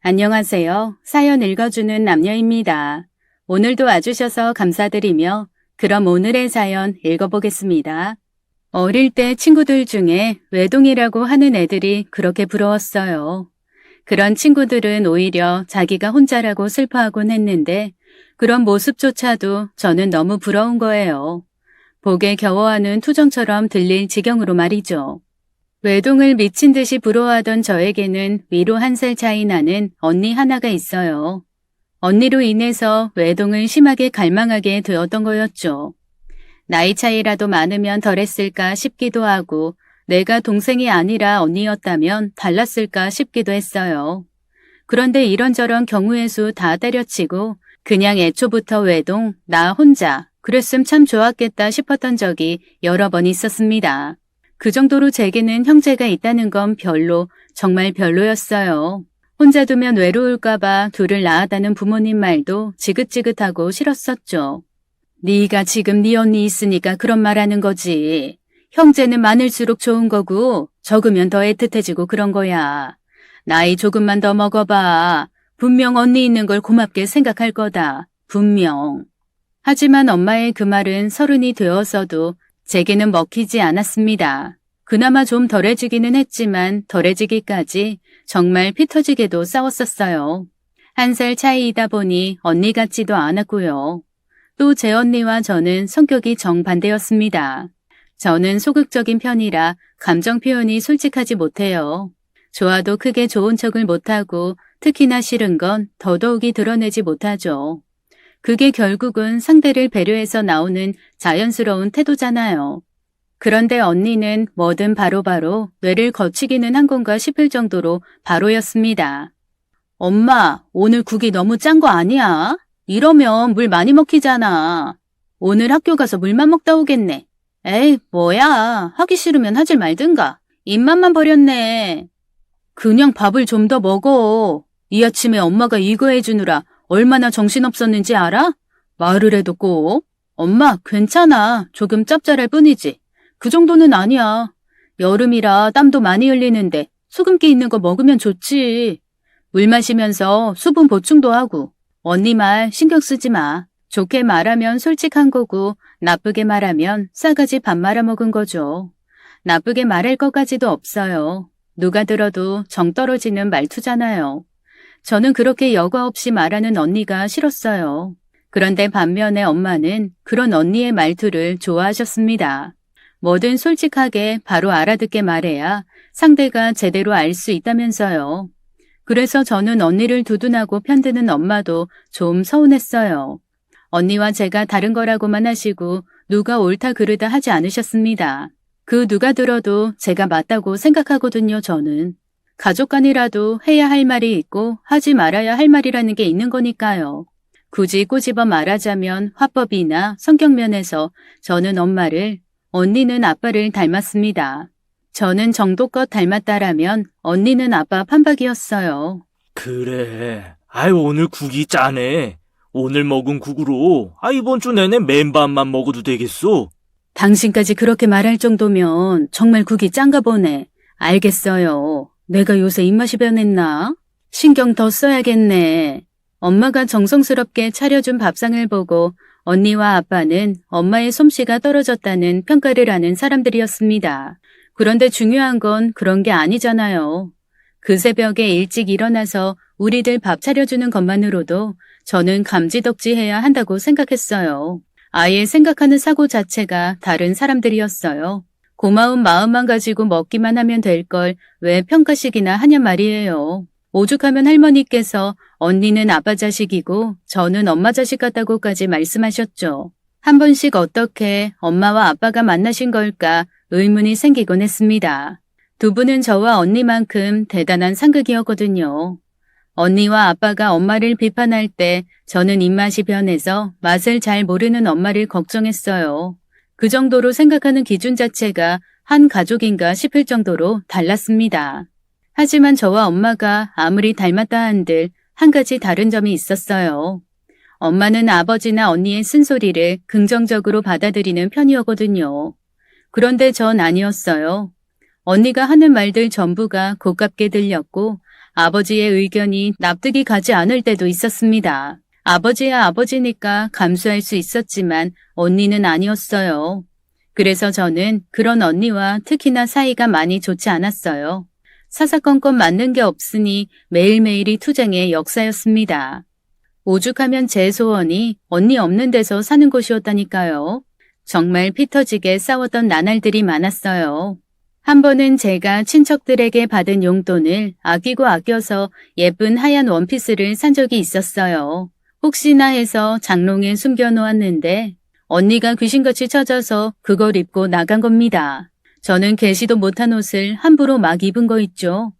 안녕하세요. 사연 읽어주는 남녀입니다. 오늘도 와주셔서 감사드리며 그럼 오늘의 사연 읽어보겠습니다. 어릴 때 친구들 중에 외동이라고 하는 애들이 그렇게 부러웠어요. 그런 친구들은 오히려 자기가 혼자라고 슬퍼하곤 했는데 그런 모습조차도 저는 너무 부러운 거예요. 복에 겨워하는 투정처럼 들릴 지경으로 말이죠. 외동을 미친 듯이 부러워하던 저에게는 위로 1살 차이 나는 언니 하나가 있어요. 언니로 인해서 외동을 심하게 갈망하게 되었던 거였죠. 나이 차이라도 많으면 덜했을까 싶기도 하고 내가 동생이 아니라 언니였다면 달랐을까 싶기도 했어요. 그런데 이런저런 경우의 수 다 때려치고 그냥 애초부터 외동, 나 혼자 그랬으면 참 좋았겠다 싶었던 적이 여러 번 있었습니다. 그 정도로 제게는 형제가 있다는 건 별로, 정말 별로였어요. 혼자 두면 외로울까봐 둘을 낳았다는 부모님 말도 지긋지긋하고 싫었었죠. 네가 지금 네 언니 있으니까 그런 말하는 거지. 형제는 많을수록 좋은 거고 적으면 더 애틋해지고 그런 거야. 나이 조금만 더 먹어봐. 분명 언니 있는 걸 고맙게 생각할 거다. 분명. 하지만 엄마의 그 말은 30이 되어서도 제게는 먹히지 않았습니다. 그나마 좀 덜해지기는 했지만 덜해지기까지 정말 피 터지게도 싸웠었어요. 1살 차이이다 보니 언니 같지도 않았고요. 또 제 언니와 저는 성격이 정반대였습니다. 저는 소극적인 편이라 감정 표현이 솔직하지 못해요. 좋아도 크게 좋은 척을 못하고 특히나 싫은 건 더더욱이 드러내지 못하죠. 그게 결국은 상대를 배려해서 나오는 자연스러운 태도잖아요. 그런데 언니는 뭐든 바로바로 뇌를 거치기는 한 건가 싶을 정도로 바로였습니다. 엄마, 오늘 국이 너무 짠 거 아니야? 이러면 물 많이 먹히잖아. 오늘 학교 가서 물만 먹다 오겠네. 에이, 뭐야. 하기 싫으면 하질 말든가. 입맛만 버렸네. 그냥 밥을 좀 더 먹어. 이 아침에 엄마가 이거 해주느라 얼마나 정신없었는지 알아? 말을 해도 꼭. 엄마, 괜찮아. 조금 짭짤할 뿐이지. 그 정도는 아니야. 여름이라 땀도 많이 흘리는데 수금기 있는 거 먹으면 좋지. 물 마시면서 수분 보충도 하고. 언니 말 신경 쓰지 마. 좋게 말하면 솔직한 거고 나쁘게 말하면 싸가지 밥 말아먹은 거죠. 나쁘게 말할 것까지도 없어요. 누가 들어도 정 떨어지는 말투잖아요. 저는 그렇게 여과 없이 말하는 언니가 싫었어요. 그런데 반면에 엄마는 그런 언니의 말투를 좋아하셨습니다. 뭐든 솔직하게 바로 알아듣게 말해야 상대가 제대로 알 수 있다면서요. 그래서 저는 언니를 두둔하고 편드는 엄마도 좀 서운했어요. 언니와 제가 다른 거라고만 하시고 누가 옳다 그르다 하지 않으셨습니다. 그 누가 들어도 제가 맞다고 생각하거든요, 저는. 가족 간이라도 해야 할 말이 있고 하지 말아야 할 말이라는 게 있는 거니까요. 굳이 꼬집어 말하자면 화법이나 성격면에서 저는 엄마를, 언니는 아빠를 닮았습니다. 저는 정도껏 닮았다라면 언니는 아빠 판박이었어요. 그래. 오늘 국이 짜네. 오늘 먹은 국으로 이번 주 내내 맨밥만 먹어도 되겠소. 당신까지 그렇게 말할 정도면 정말 국이 짠가 보네. 알겠어요. 내가 요새 입맛이 변했나? 신경 더 써야겠네. 엄마가 정성스럽게 차려준 밥상을 보고 언니와 아빠는 엄마의 솜씨가 떨어졌다는 평가를 하는 사람들이었습니다. 그런데 중요한 건 그런 게 아니잖아요. 그 새벽에 일찍 일어나서 우리들 밥 차려주는 것만으로도 저는 감지덕지해야 한다고 생각했어요. 아예 생각하는 사고 자체가 다른 사람들이었어요. 고마운 마음만 가지고 먹기만 하면 될 걸 왜 평가식이나 하냐 말이에요. 오죽하면 할머니께서 언니는 아빠 자식이고 저는 엄마 자식 같다고까지 말씀하셨죠. 한 번씩 어떻게 엄마와 아빠가 만나신 걸까 의문이 생기곤 했습니다. 두 분은 저와 언니만큼 대단한 상극이었거든요. 언니와 아빠가 엄마를 비판할 때 저는 입맛이 변해서 맛을 잘 모르는 엄마를 걱정했어요. 그 정도로 생각하는 기준 자체가 한 가족인가 싶을 정도로 달랐습니다. 하지만 저와 엄마가 아무리 닮았다 한들 한 가지 다른 점이 있었어요. 엄마는 아버지나 언니의 쓴소리를 긍정적으로 받아들이는 편이었거든요. 그런데 전 아니었어요. 언니가 하는 말들 전부가 고깝게 들렸고 아버지의 의견이 납득이 가지 않을 때도 있었습니다. 아버지야 아버지니까 감수할 수 있었지만 언니는 아니었어요. 그래서 저는 그런 언니와 특히나 사이가 많이 좋지 않았어요. 사사건건 맞는 게 없으니 매일매일이 투쟁의 역사였습니다. 오죽하면 제 소원이 언니 없는 데서 사는 곳이었다니까요. 정말 피 터지게 싸웠던 나날들이 많았어요. 한 번은 제가 친척들에게 받은 용돈을 아끼고 아껴서 예쁜 하얀 원피스를 산 적이 있었어요. 혹시나 해서 장롱에 숨겨놓았는데 언니가 귀신같이 찾아서 그걸 입고 나간 겁니다. 저는 개시도 못한 옷을 함부로 막 입은 거 있죠.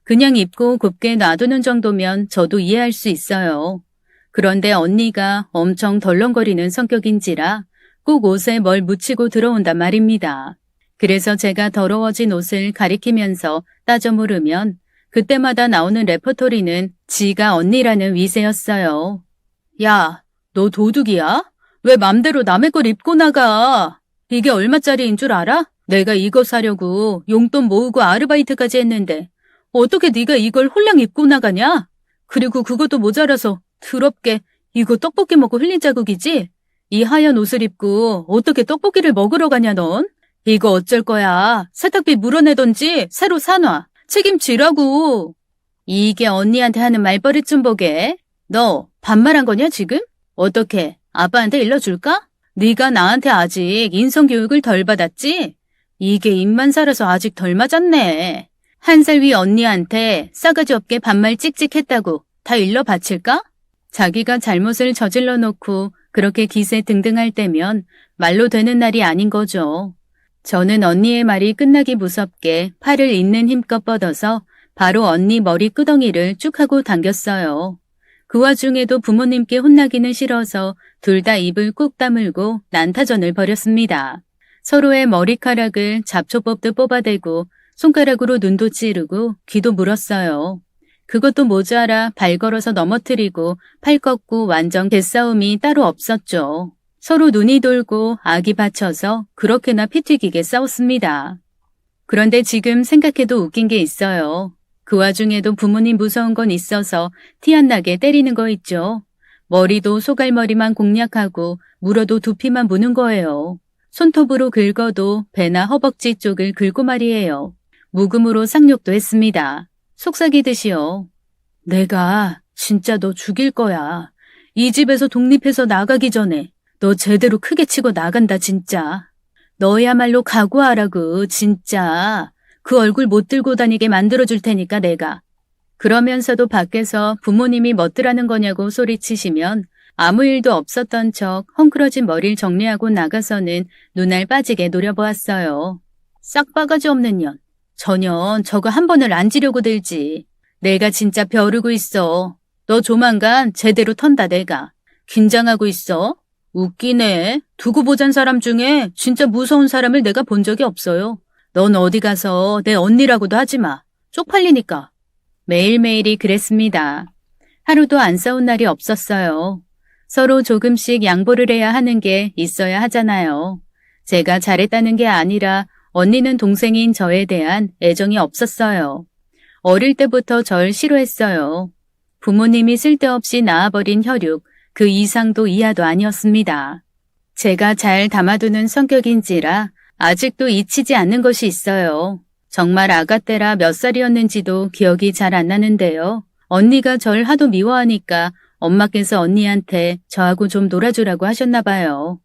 그냥 입고 곱게 놔두는 정도면 저도 이해할 수 있어요. 그런데 언니가 엄청 덜렁거리는 성격인지라 꼭 옷에 뭘 묻히고 들어온단 말입니다. 그래서 제가 더러워진 옷을 가리키면서 따져 물으면 그때마다 나오는 레퍼토리는 지가 언니라는 위세였어요. 야, 너 도둑이야? 왜 맘대로 남의 걸 입고 나가? 이게 얼마짜리인 줄 알아? 내가 이거 사려고 용돈 모으고 아르바이트까지 했는데 어떻게 네가 이걸 홀랑 입고 나가냐? 그리고 그것도 모자라서 더럽게 이거 떡볶이 먹고 흘린 자국이지? 이 하얀 옷을 입고 어떻게 떡볶이를 먹으러 가냐 넌? 이거 어쩔 거야. 세탁비 물어내던지 새로 사놔. 책임지라고. 이게 언니한테 하는 말버릇 좀 보게. 너 반말한 거냐 지금? 어떻게 아빠한테 일러줄까? 네가 나한테 아직 인성교육을 덜 받았지? 이게 입만 살아서 아직 덜 맞았네. 1살 위 언니한테 싸가지 없게 반말 찍찍했다고 다 일러 바칠까? 자기가 잘못을 저질러 놓고 그렇게 기세 등등할 때면 말로 되는 날이 아닌 거죠. 저는 언니의 말이 끝나기 무섭게 팔을 있는 힘껏 뻗어서 바로 언니 머리 끄덩이를 쭉 하고 당겼어요. 그 와중에도 부모님께 혼나기는 싫어서 둘 다 입을 꾹 다물고 난타전을 벌였습니다. 서로의 머리카락을 잡초 뽑듯 뽑아대고 손가락으로 눈도 찌르고 귀도 물었어요. 그것도 모자라 발 걸어서 넘어뜨리고 팔 꺾고 완전 개싸움이 따로 없었죠. 서로 눈이 돌고 악이 받쳐서 그렇게나 피 튀기게 싸웠습니다. 그런데 지금 생각해도 웃긴 게 있어요. 그 와중에도 부모님 무서운 건 있어서 티 안 나게 때리는 거 있죠. 머리도 소갈머리만 공략하고 물어도 두피만 무는 거예요. 손톱으로 긁어도 배나 허벅지 쪽을 긁고 말이에요. 묵음으로 쌍욕도 했습니다. 속삭이듯이요. 내가 진짜 너 죽일 거야. 이 집에서 독립해서 나가기 전에 너 제대로 크게 치고 나간다 진짜. 너야말로 각오하라고 진짜. 그 얼굴 못 들고 다니게 만들어줄 테니까 내가. 그러면서도 밖에서 부모님이 멋들하는 거냐고 소리치시면 아무 일도 없었던 척 헝클어진 머리를 정리하고 나가서는 눈알 빠지게 노려보았어요. 싹 바가지 없는 년. 전혀 저거 한 번을 안 지려고 들지. 내가 진짜 벼르고 있어. 너 조만간 제대로 턴다 내가. 긴장하고 있어. 웃기네. 두고 보잔 사람 중에 진짜 무서운 사람을 내가 본 적이 없어요. 넌 어디 가서 내 언니라고도 하지 마. 쪽팔리니까. 매일매일이 그랬습니다. 하루도 안 싸운 날이 없었어요. 서로 조금씩 양보를 해야 하는 게 있어야 하잖아요. 제가 잘했다는 게 아니라 언니는 동생인 저에 대한 애정이 없었어요. 어릴 때부터 절 싫어했어요. 부모님이 쓸데없이 낳아버린 혈육, 그 이상도 이하도 아니었습니다. 제가 잘 담아두는 성격인지라 아직도 잊히지 않는 것이 있어요. 정말 아가 때라 몇 살이었는지도 기억이 잘 안 나는데요. 언니가 절 하도 미워하니까 엄마께서 언니한테 저하고 좀 놀아주라고 하셨나 봐요.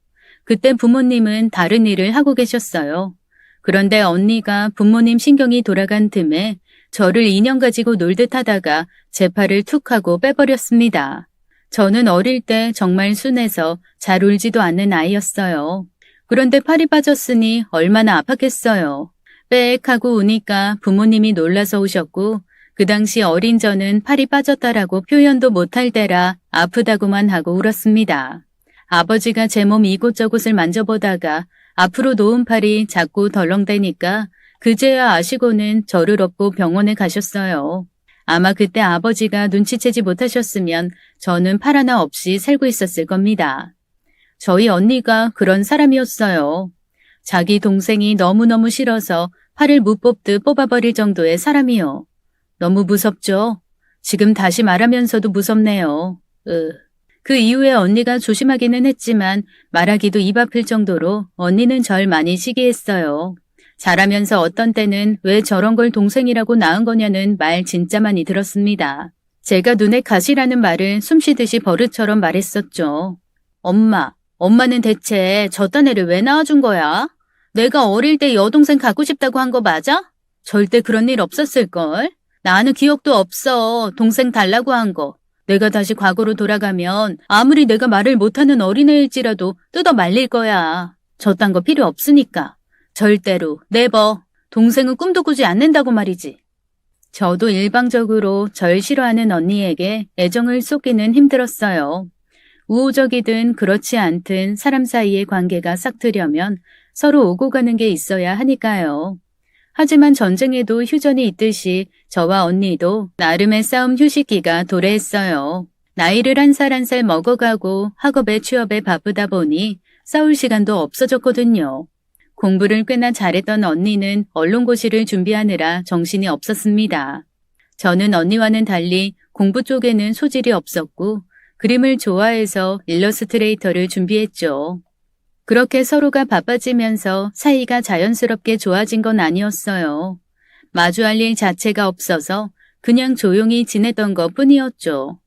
그때 부모님은 다른 일을 하고 계셨어요. 그런데 언니가 부모님 신경이 돌아간 틈에 저를 인형 가지고 놀듯 하다가 제 팔을 툭 하고 빼버렸습니다. 저는 어릴 때 정말 순해서 잘 울지도 않는 아이였어요. 그런데 팔이 빠졌으니 얼마나 아팠겠어요. 빽 하고 우니까 부모님이 놀라서 오셨고 그 당시 어린 저는 팔이 빠졌다라고 표현도 못할 때라 아프다고만 하고 울었습니다. 아버지가 제 몸 이곳저곳을 만져보다가 앞으로 놓은 팔이 자꾸 덜렁대니까 그제야 아시고는 저를 업고 병원에 가셨어요. 아마 그때 아버지가 눈치채지 못하셨으면 저는 팔 하나 없이 살고 있었을 겁니다. 저희 언니가 그런 사람이었어요. 자기 동생이 너무너무 싫어서 팔을 못 뽑듯 뽑아버릴 정도의 사람이요. 너무 무섭죠? 지금 다시 말하면서도 무섭네요. 그 이후에 언니가 조심하기는 했지만 말하기도 입 아플 정도로 언니는 절 많이 시기했어요. 자라면서 어떤 때는 왜 저런 걸 동생이라고 낳은 거냐는 말 진짜 많이 들었습니다. 제가 눈에 가시라는 말을 숨쉬듯이 버릇처럼 말했었죠. 엄마는 대체 저딴 애를 왜 낳아준 거야? 내가 어릴 때 여동생 갖고 싶다고 한 거 맞아? 절대 그런 일 없었을걸? 나는 기억도 없어. 동생 달라고 한 거. 내가 다시 과거로 돌아가면 아무리 내가 말을 못하는 어린애일지라도 뜯어 말릴 거야. 저딴 거 필요 없으니까. 절대로, 네버. 동생은 꿈도 꾸지 않는다고 말이지. 저도 일방적으로 절 싫어하는 언니에게 애정을 쏟기는 힘들었어요. 우호적이든 그렇지 않든 사람 사이의 관계가 싹트려면 서로 오고 가는 게 있어야 하니까요. 하지만 전쟁에도 휴전이 있듯이 저와 언니도 나름의 싸움 휴식기가 도래했어요. 나이를 한 살 한 살 먹어가고 학업에 취업에 바쁘다 보니 싸울 시간도 없어졌거든요. 공부를 꽤나 잘했던 언니는 언론고시를 준비하느라 정신이 없었습니다. 저는 언니와는 달리 공부 쪽에는 소질이 없었고 그림을 좋아해서 일러스트레이터를 준비했죠. 그렇게 서로가 바빠지면서 사이가 자연스럽게 좋아진 건 아니었어요. 마주할 일 자체가 없어서 그냥 조용히 지내던 것 뿐이었죠.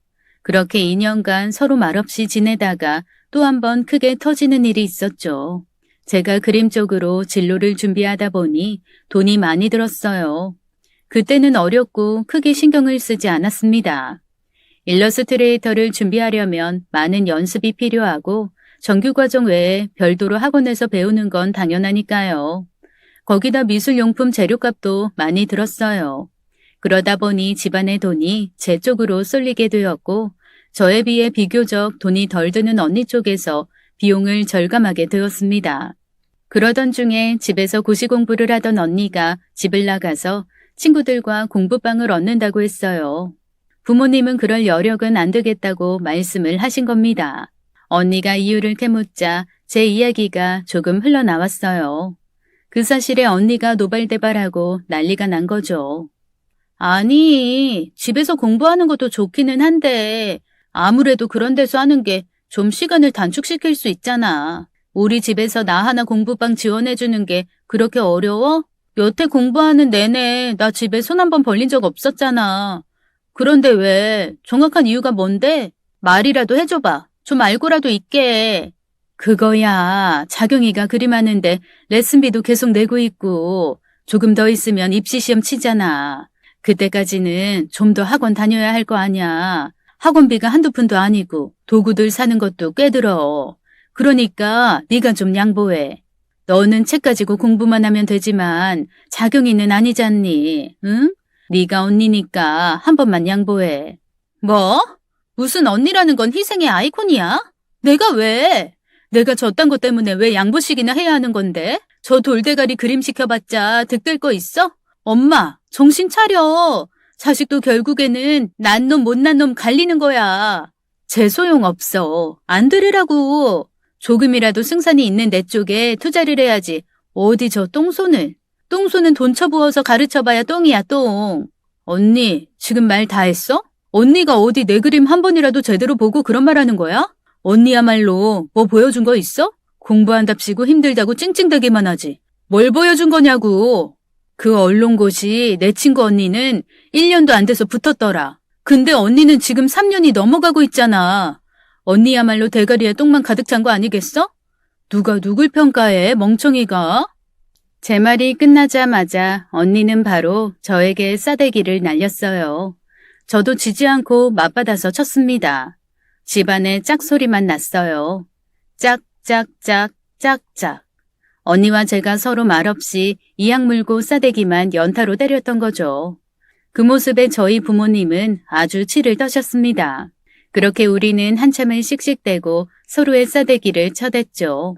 그렇게 2년간 서로 말없이 지내다가 또 한 번 크게 터지는 일이 있었죠. 제가 그림 쪽으로 진로를 준비하다 보니 돈이 많이 들었어요. 그때는 어렵고 크게 신경을 쓰지 않았습니다. 일러스트레이터를 준비하려면 많은 연습이 필요하고 정규과정 외에 별도로 학원에서 배우는 건 당연하니까요. 거기다 미술용품 재료값도 많이 들었어요. 그러다 보니 집안의 돈이 제 쪽으로 쏠리게 되었고 저에 비해 비교적 돈이 덜 드는 언니 쪽에서 비용을 절감하게 되었습니다. 그러던 중에 집에서 고시 공부를 하던 언니가 집을 나가서 친구들과 공부방을 얻는다고 했어요. 부모님은 그럴 여력은 안 되겠다고 말씀을 하신 겁니다. 언니가 이유를 캐묻자 제 이야기가 조금 흘러나왔어요. 그 사실에 언니가 노발대발하고 난리가 난 거죠. 아니, 집에서 공부하는 것도 좋기는 한데 아무래도 그런 데서 하는 게 좀 시간을 단축시킬 수 있잖아. 우리 집에서 나 하나 공부방 지원해주는 게 그렇게 어려워? 여태 공부하는 내내 나 집에 손 한 번 벌린 적 없었잖아. 그런데 왜? 정확한 이유가 뭔데? 말이라도 해줘봐. 좀 알고라도 있게. 그거야. 자경이가 그림 하는데 레슨비도 계속 내고 있고 조금 더 있으면 입시시험 치잖아. 그때까지는 좀 더 학원 다녀야 할 거 아니야. 학원비가 한두 푼도 아니고 도구들 사는 것도 꽤 들어. 그러니까 네가 좀 양보해. 너는 책 가지고 공부만 하면 되지만 자경이는 아니잖니. 응? 네가 언니니까 한 번만 양보해. 뭐? 무슨 언니라는 건 희생의 아이콘이야? 내가 왜? 내가 저딴 것 때문에 왜 양보식이나 해야 하는 건데? 저 돌대가리 그림 시켜봤자 득될 거 있어? 엄마, 정신 차려. 자식도 결국에는 난 놈 못난 놈 갈리는 거야. 제 소용없어. 안 들으라고. 조금이라도 승산이 있는 내 쪽에 투자를 해야지. 어디 저 똥손을. 똥손은 돈 쳐부어서 가르쳐봐야 똥이야 똥. 언니, 지금 말 다 했어? 언니가 어디 내 그림 한 번이라도 제대로 보고 그런 말 하는 거야? 언니야말로 뭐 보여준 거 있어? 공부한답시고 힘들다고 찡찡대기만 하지. 뭘 보여준 거냐고. 그 언론고시 내 친구 언니는 1년도 안 돼서 붙었더라. 근데 언니는 지금 3년이 넘어가고 있잖아. 언니야말로 대가리에 똥만 가득 찬 거 아니겠어? 누가 누굴 평가해, 멍청이가? 제 말이 끝나자마자 언니는 바로 저에게 싸대기를 날렸어요. 저도 지지 않고 맞받아서 쳤습니다. 집안에 짝소리만 났어요. 짝짝짝 짝짝. 언니와 제가 서로 말없이 이악 물고 싸대기만 연타로 때렸던 거죠. 그 모습에 저희 부모님은 아주 치를 떠셨습니다. 그렇게 우리는 한참을 씩씩대고 서로의 싸대기를 쳐댔죠.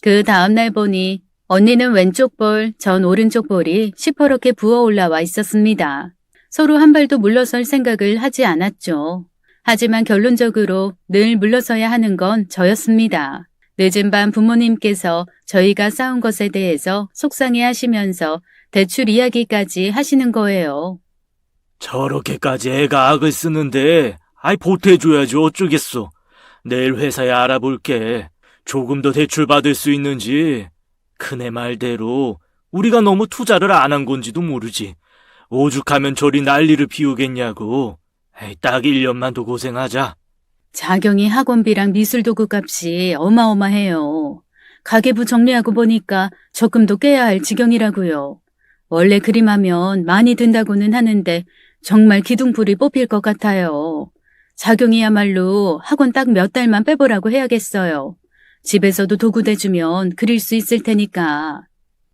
그 다음날 보니 언니는 왼쪽 볼, 전 오른쪽 볼이 시퍼렇게 부어 올라와 있었습니다. 서로 한 발도 물러설 생각을 하지 않았죠. 하지만 결론적으로 늘 물러서야 하는 건 저였습니다. 늦은 밤 부모님께서 저희가 싸운 것에 대해서 속상해 하시면서 대출 이야기까지 하시는 거예요. 저렇게까지 애가 악을 쓰는데, 보태줘야지 어쩌겠어. 내일 회사에 알아볼게. 조금 더 대출 받을 수 있는지. 그네 말대로 우리가 너무 투자를 안 한 건지도 모르지. 오죽하면 저리 난리를 피우겠냐고. 딱 1년만 더 고생하자. 자경이 학원비랑 미술도구 값이 어마어마해요. 가계부 정리하고 보니까 적금도 깨야 할 지경이라고요. 원래 그림하면 많이 든다고는 하는데 정말 기둥불이 뽑힐 것 같아요. 자경이야말로 학원 딱 몇 달만 빼보라고 해야겠어요. 집에서도 도구 대주면 그릴 수 있을 테니까.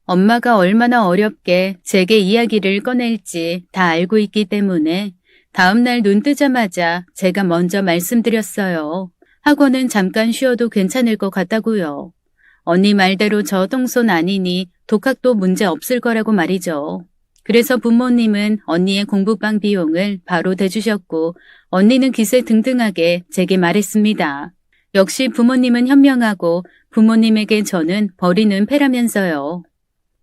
엄마가 얼마나 어렵게 제게 이야기를 꺼낼지 다 알고 있기 때문에 다음날 눈 뜨자마자 제가 먼저 말씀드렸어요. 학원은 잠깐 쉬어도 괜찮을 것 같다고요. 언니 말대로 저 똥손 아니니 독학도 문제 없을 거라고 말이죠. 그래서 부모님은 언니의 공부방 비용을 바로 대주셨고 언니는 기세등등하게 제게 말했습니다. 역시 부모님은 현명하고 부모님에게 저는 버리는 패라면서요.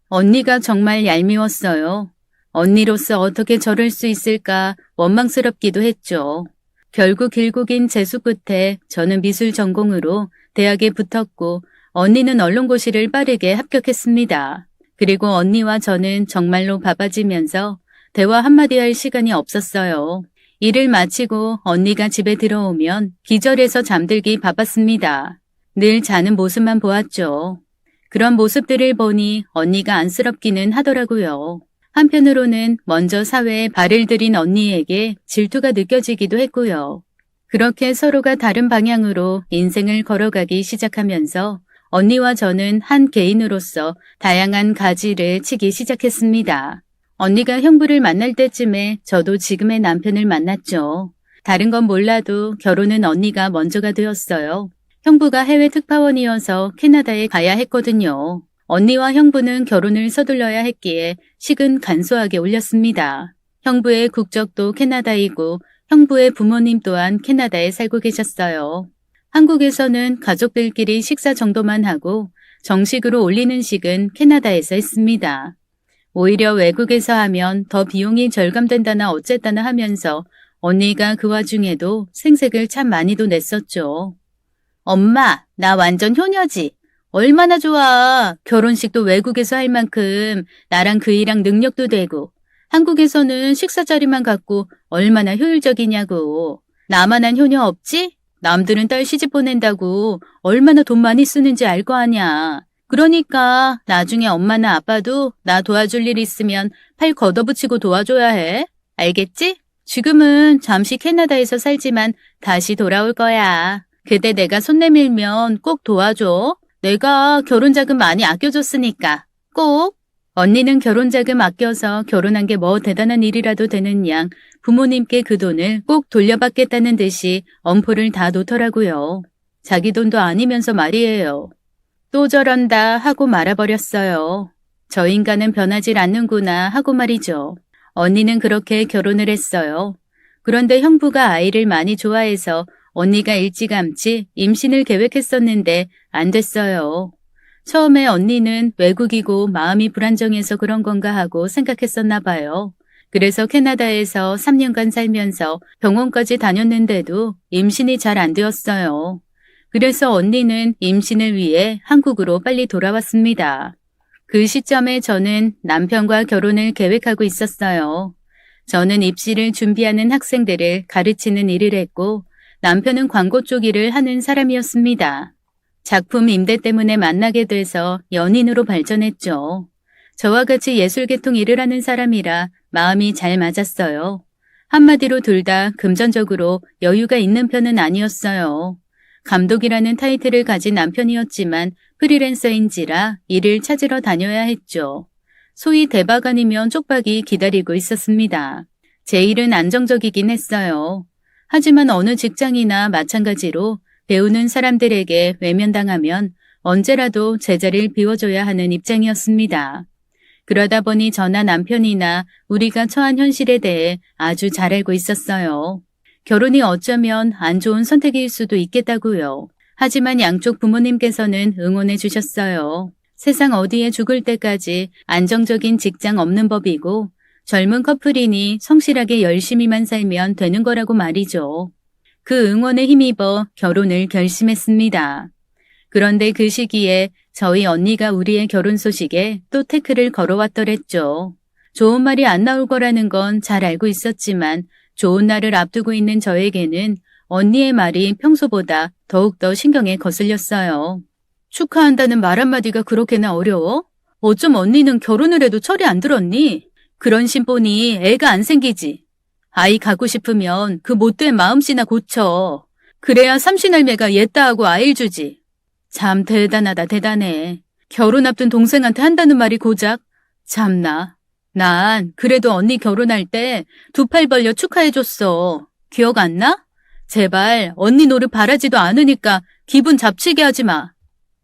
언니가 정말 얄미웠어요. 언니로서 어떻게 저럴 수 있을까 원망스럽기도 했죠. 결국 길고 긴 재수 끝에 저는 미술 전공으로 대학에 붙었고 언니는 언론고시를 빠르게 합격했습니다. 그리고 언니와 저는 정말로 바빠지면서 대화 한마디 할 시간이 없었어요. 일을 마치고 언니가 집에 들어오면 기절해서 잠들기 바빴습니다. 늘 자는 모습만 보았죠. 그런 모습들을 보니 언니가 안쓰럽기는 하더라고요. 한편으로는 먼저 사회에 발을 들인 언니에게 질투가 느껴지기도 했고요. 그렇게 서로가 다른 방향으로 인생을 걸어가기 시작하면서 언니와 저는 한 개인으로서 다양한 가지를 치기 시작했습니다. 언니가 형부를 만날 때쯤에 저도 지금의 남편을 만났죠. 다른 건 몰라도 결혼은 언니가 먼저가 되었어요. 형부가 해외 특파원이어서 캐나다에 가야 했거든요. 언니와 형부는 결혼을 서둘러야 했기에 식은 간소하게 올렸습니다. 형부의 국적도 캐나다이고 형부의 부모님 또한 캐나다에 살고 계셨어요. 한국에서는 가족들끼리 식사 정도만 하고 정식으로 올리는 식은 캐나다에서 했습니다. 오히려 외국에서 하면 더 비용이 절감된다나 어쨌다나 하면서 언니가 그 와중에도 생색을 참 많이도 냈었죠. 엄마, 나 완전 효녀지. 얼마나 좋아. 결혼식도 외국에서 할 만큼 나랑 그이랑 능력도 되고 한국에서는 식사 자리만 갖고 얼마나 효율적이냐고. 나만 한 효녀 없지? 남들은 딸 시집 보낸다고 얼마나 돈 많이 쓰는지 알 거 아냐. 그러니까 나중에 엄마나 아빠도 나 도와줄 일 있으면 팔 걷어붙이고 도와줘야 해. 알겠지? 지금은 잠시 캐나다에서 살지만 다시 돌아올 거야. 그때 내가 손 내밀면 꼭 도와줘. 내가 결혼자금 많이 아껴줬으니까. 꼭. 언니는 결혼자금 아껴서 결혼한 게 뭐 대단한 일이라도 되는 양 부모님께 그 돈을 꼭 돌려받겠다는 듯이 엄포를 다 놓더라고요. 자기 돈도 아니면서 말이에요. 또 저런다 하고 말아버렸어요. 저 인간은 변하질 않는구나 하고 말이죠. 언니는 그렇게 결혼을 했어요. 그런데 형부가 아이를 많이 좋아해서 언니가 일찌감치 임신을 계획했었는데 안 됐어요. 처음에 언니는 외국이고 마음이 불안정해서 그런 건가 하고 생각했었나 봐요. 그래서 캐나다에서 3년간 살면서 병원까지 다녔는데도 임신이 잘 안 되었어요. 그래서 언니는 임신을 위해 한국으로 빨리 돌아왔습니다. 그 시점에 저는 남편과 결혼을 계획하고 있었어요. 저는 입시를 준비하는 학생들을 가르치는 일을 했고 남편은 광고 쪽 일을 하는 사람이었습니다. 작품 임대 때문에 만나게 돼서 연인으로 발전했죠. 저와 같이 예술계통 일을 하는 사람이라 마음이 잘 맞았어요. 한마디로 둘 다 금전적으로 여유가 있는 편은 아니었어요. 감독이라는 타이틀을 가진 남편이었지만 프리랜서인지라 일을 찾으러 다녀야 했죠. 소위 대박 아니면 쪽박이 기다리고 있었습니다. 제 일은 안정적이긴 했어요. 하지만 어느 직장이나 마찬가지로 배우는 사람들에게 외면당하면 언제라도 제자리를 비워줘야 하는 입장이었습니다. 그러다 보니 저나 남편이나 우리가 처한 현실에 대해 아주 잘 알고 있었어요. 결혼이 어쩌면 안 좋은 선택일 수도 있겠다고요. 하지만 양쪽 부모님께서는 응원해 주셨어요. 세상 어디에 죽을 때까지 안정적인 직장 없는 법이고 젊은 커플이니 성실하게 열심히만 살면 되는 거라고 말이죠. 그 응원에 힘입어 결혼을 결심했습니다. 그런데 그 시기에 저희 언니가 우리의 결혼 소식에 또 태클을 걸어왔더랬죠. 좋은 말이 안 나올 거라는 건 잘 알고 있었지만 좋은 날을 앞두고 있는 저에게는 언니의 말이 평소보다 더욱더 신경에 거슬렸어요. 축하한다는 말 한마디가 그렇게나 어려워? 어쩜 언니는 결혼을 해도 철이 안 들었니? 그런 심보니 애가 안 생기지. 아이 갖고 싶으면 그 못된 마음씨나 고쳐. 그래야 삼신할매가 옛다하고 아이를 주지. 참 대단하다 대단해. 결혼 앞둔 동생한테 한다는 말이 고작. 참나. 난 그래도 언니 결혼할 때 두 팔 벌려 축하해줬어. 기억 안 나? 제발 언니 노릇 바라지도 않으니까 기분 잡치게 하지 마.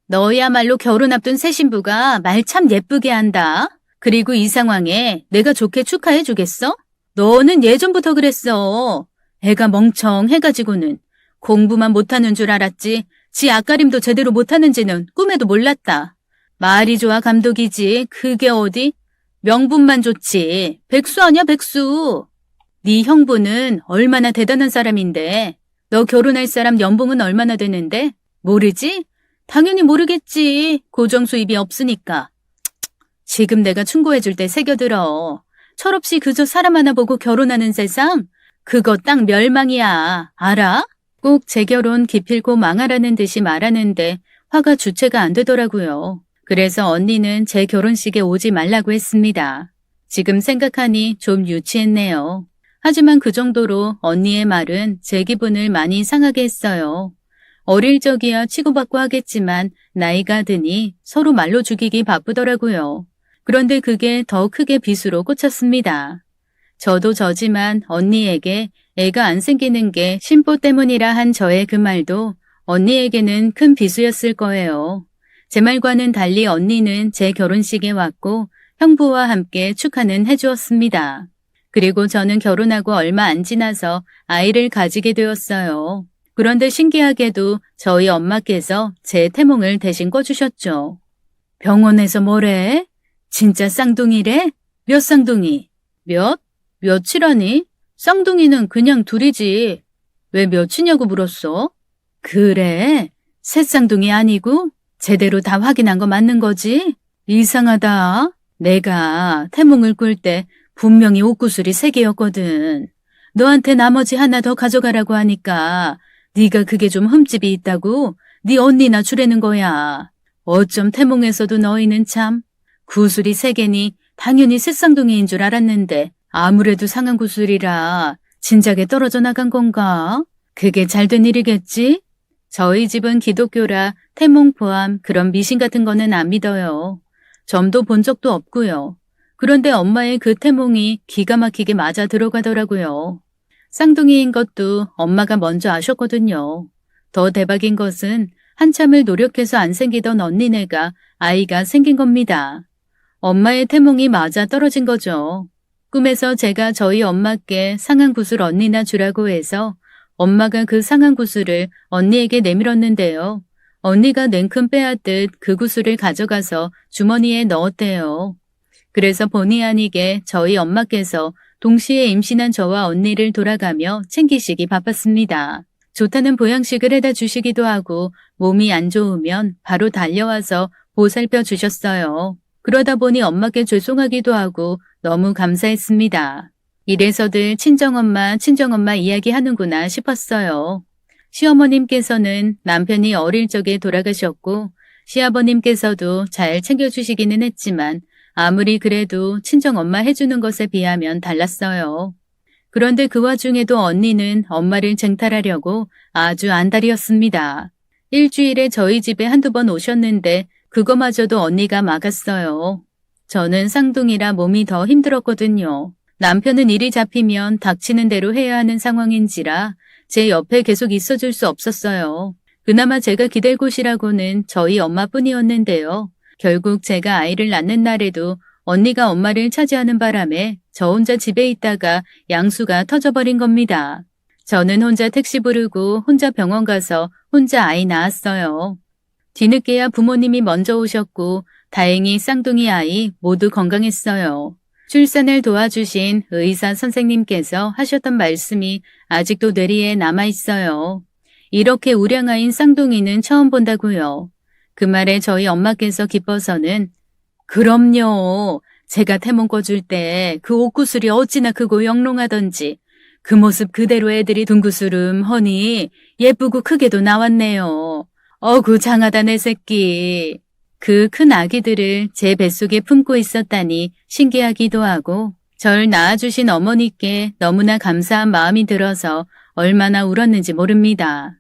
너야말로 결혼 앞둔 새 신부가 말 참 예쁘게 한다. 그리고 이 상황에 내가 좋게 축하해주겠어? 너는 예전부터 그랬어. 애가 멍청해가지고는 공부만 못하는 줄 알았지. 지 앞가림도 제대로 못하는지는 꿈에도 몰랐다. 말이 좋아 감독이지. 그게 어디? 명분만 좋지. 백수 아니야 백수. 네 형부는 얼마나 대단한 사람인데. 너 결혼할 사람 연봉은 얼마나 되는데? 모르지? 당연히 모르겠지. 고정 수입이 없으니까. 지금 내가 충고해줄 때 새겨들어. 철없이 그저 사람 하나 보고 결혼하는 세상? 그거 딱 멸망이야. 알아? 꼭 제 결혼 기필코 망하라는 듯이 말하는데 화가 주체가 안 되더라고요. 그래서 언니는 제 결혼식에 오지 말라고 했습니다. 지금 생각하니 좀 유치했네요. 하지만 그 정도로 언니의 말은 제 기분을 많이 상하게 했어요. 어릴 적이야 치고받고 하겠지만 나이가 드니 서로 말로 죽이기 바쁘더라고요. 그런데 그게 더 크게 비수로 꽂혔습니다. 저도 저지만 언니에게 애가 안 생기는 게 심보 때문이라 한 저의 그 말도 언니에게는 큰 비수였을 거예요. 제 말과는 달리 언니는 제 결혼식에 왔고 형부와 함께 축하는 해주었습니다. 그리고 저는 결혼하고 얼마 안 지나서 아이를 가지게 되었어요. 그런데 신기하게도 저희 엄마께서 제 태몽을 대신 꿔주셨죠. 병원에서 뭐래? 진짜 쌍둥이래? 몇 쌍둥이? 몇? 몇이라니? 쌍둥이는 그냥 둘이지. 왜 몇이냐고 물었어? 그래? 새 쌍둥이 아니고? 제대로 다 확인한 거 맞는 거지? 이상하다. 내가 태몽을 꿀 때 분명히 옷구슬이 3개였거든. 너한테 나머지 하나 더 가져가라고 하니까 네가 그게 좀 흠집이 있다고 네 언니나 주라는 거야. 어쩜 태몽에서도 너희는 참 구슬이 3개니 당연히 새쌍둥이인 줄 알았는데 아무래도 상한 구슬이라 진작에 떨어져 나간 건가? 그게 잘된 일이겠지? 저희 집은 기독교라 태몽 포함 그런 미신 같은 거는 안 믿어요. 점도 본 적도 없고요. 그런데 엄마의 그 태몽이 기가 막히게 맞아 들어가더라고요. 쌍둥이인 것도 엄마가 먼저 아셨거든요. 더 대박인 것은 한참을 노력해서 안 생기던 언니네가 아이가 생긴 겁니다. 엄마의 태몽이 맞아 떨어진 거죠. 꿈에서 제가 저희 엄마께 상한 구슬 언니나 주라고 해서 엄마가 그 상한 구슬을 언니에게 내밀었는데요. 언니가 냉큼 빼앗듯 그 구슬을 가져가서 주머니에 넣었대요. 그래서 본의 아니게 저희 엄마께서 동시에 임신한 저와 언니를 돌아가며 챙기시기 바빴습니다. 좋다는 보양식을 해다 주시기도 하고 몸이 안 좋으면 바로 달려와서 보살펴 주셨어요. 그러다 보니 엄마께 죄송하기도 하고 너무 감사했습니다. 이래서들 친정엄마 이야기하는구나 싶었어요. 시어머님께서는 남편이 어릴 적에 돌아가셨고 시아버님께서도 잘 챙겨주시기는 했지만 아무리 그래도 친정엄마 해주는 것에 비하면 달랐어요. 그런데 그 와중에도 언니는 엄마를 쟁탈하려고 아주 안달이었습니다. 일주일에 저희 집에 한두 번 오셨는데 그거마저도 언니가 막았어요. 저는 쌍둥이라 몸이 더 힘들었거든요. 남편은 일이 잡히면 닥치는 대로 해야 하는 상황인지라 제 옆에 계속 있어줄 수 없었어요. 그나마 제가 기댈 곳이라고는 저희 엄마뿐이었는데요. 결국 제가 아이를 낳는 날에도 언니가 엄마를 차지하는 바람에 저 혼자 집에 있다가 양수가 터져버린 겁니다. 저는 혼자 택시 부르고 혼자 병원 가서 혼자 아이 낳았어요. 뒤늦게야 부모님이 먼저 오셨고 다행히 쌍둥이 아이 모두 건강했어요. 출산을 도와주신 의사 선생님께서 하셨던 말씀이 아직도 뇌리에 남아있어요. 이렇게 우량아인 쌍둥이는 처음 본다고요. 그 말에 저희 엄마께서 기뻐서는 그럼요. 제가 태몽 꿔줄 때 그 옷구슬이 어찌나 크고 영롱하던지 그 모습 그대로 애들이 둥구스름 허니 예쁘고 크게도 나왔네요. 어구 장하다 내 새끼. 그 큰 아기들을 제 뱃속에 품고 있었다니 신기하기도 하고 절 낳아주신 어머니께 너무나 감사한 마음이 들어서 얼마나 울었는지 모릅니다.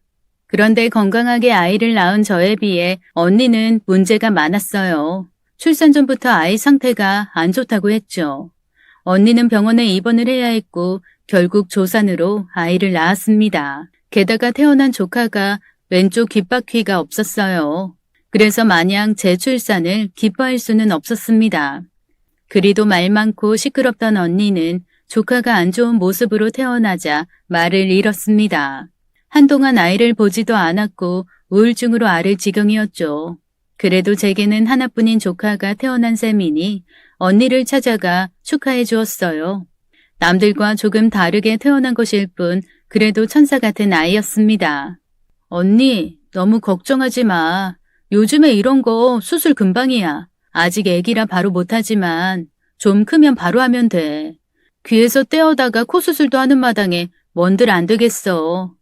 그런데 건강하게 아이를 낳은 저에 비해 언니는 문제가 많았어요. 출산 전부터 아이 상태가 안 좋다고 했죠. 언니는 병원에 입원을 해야 했고 결국 조산으로 아이를 낳았습니다. 게다가 태어난 조카가 왼쪽 귓바퀴가 없었어요. 그래서 마냥 제 출산을 기뻐할 수는 없었습니다. 그리도 말 많고 시끄럽던 언니는 조카가 안 좋은 모습으로 태어나자 말을 잃었습니다. 한동안 아이를 보지도 않았고 우울증으로 앓을 지경이었죠. 그래도 제게는 하나뿐인 조카가 태어난 셈이니 언니를 찾아가 축하해 주었어요. 남들과 조금 다르게 태어난 것일 뿐 그래도 천사 같은 아이였습니다. 언니, 너무 걱정하지 마. 요즘에 이런 거 수술 금방이야. 아직 애기라 바로 못하지만 좀 크면 바로 하면 돼. 귀에서 떼어다가 코 수술도 하는 마당에 뭔들 안 되겠어.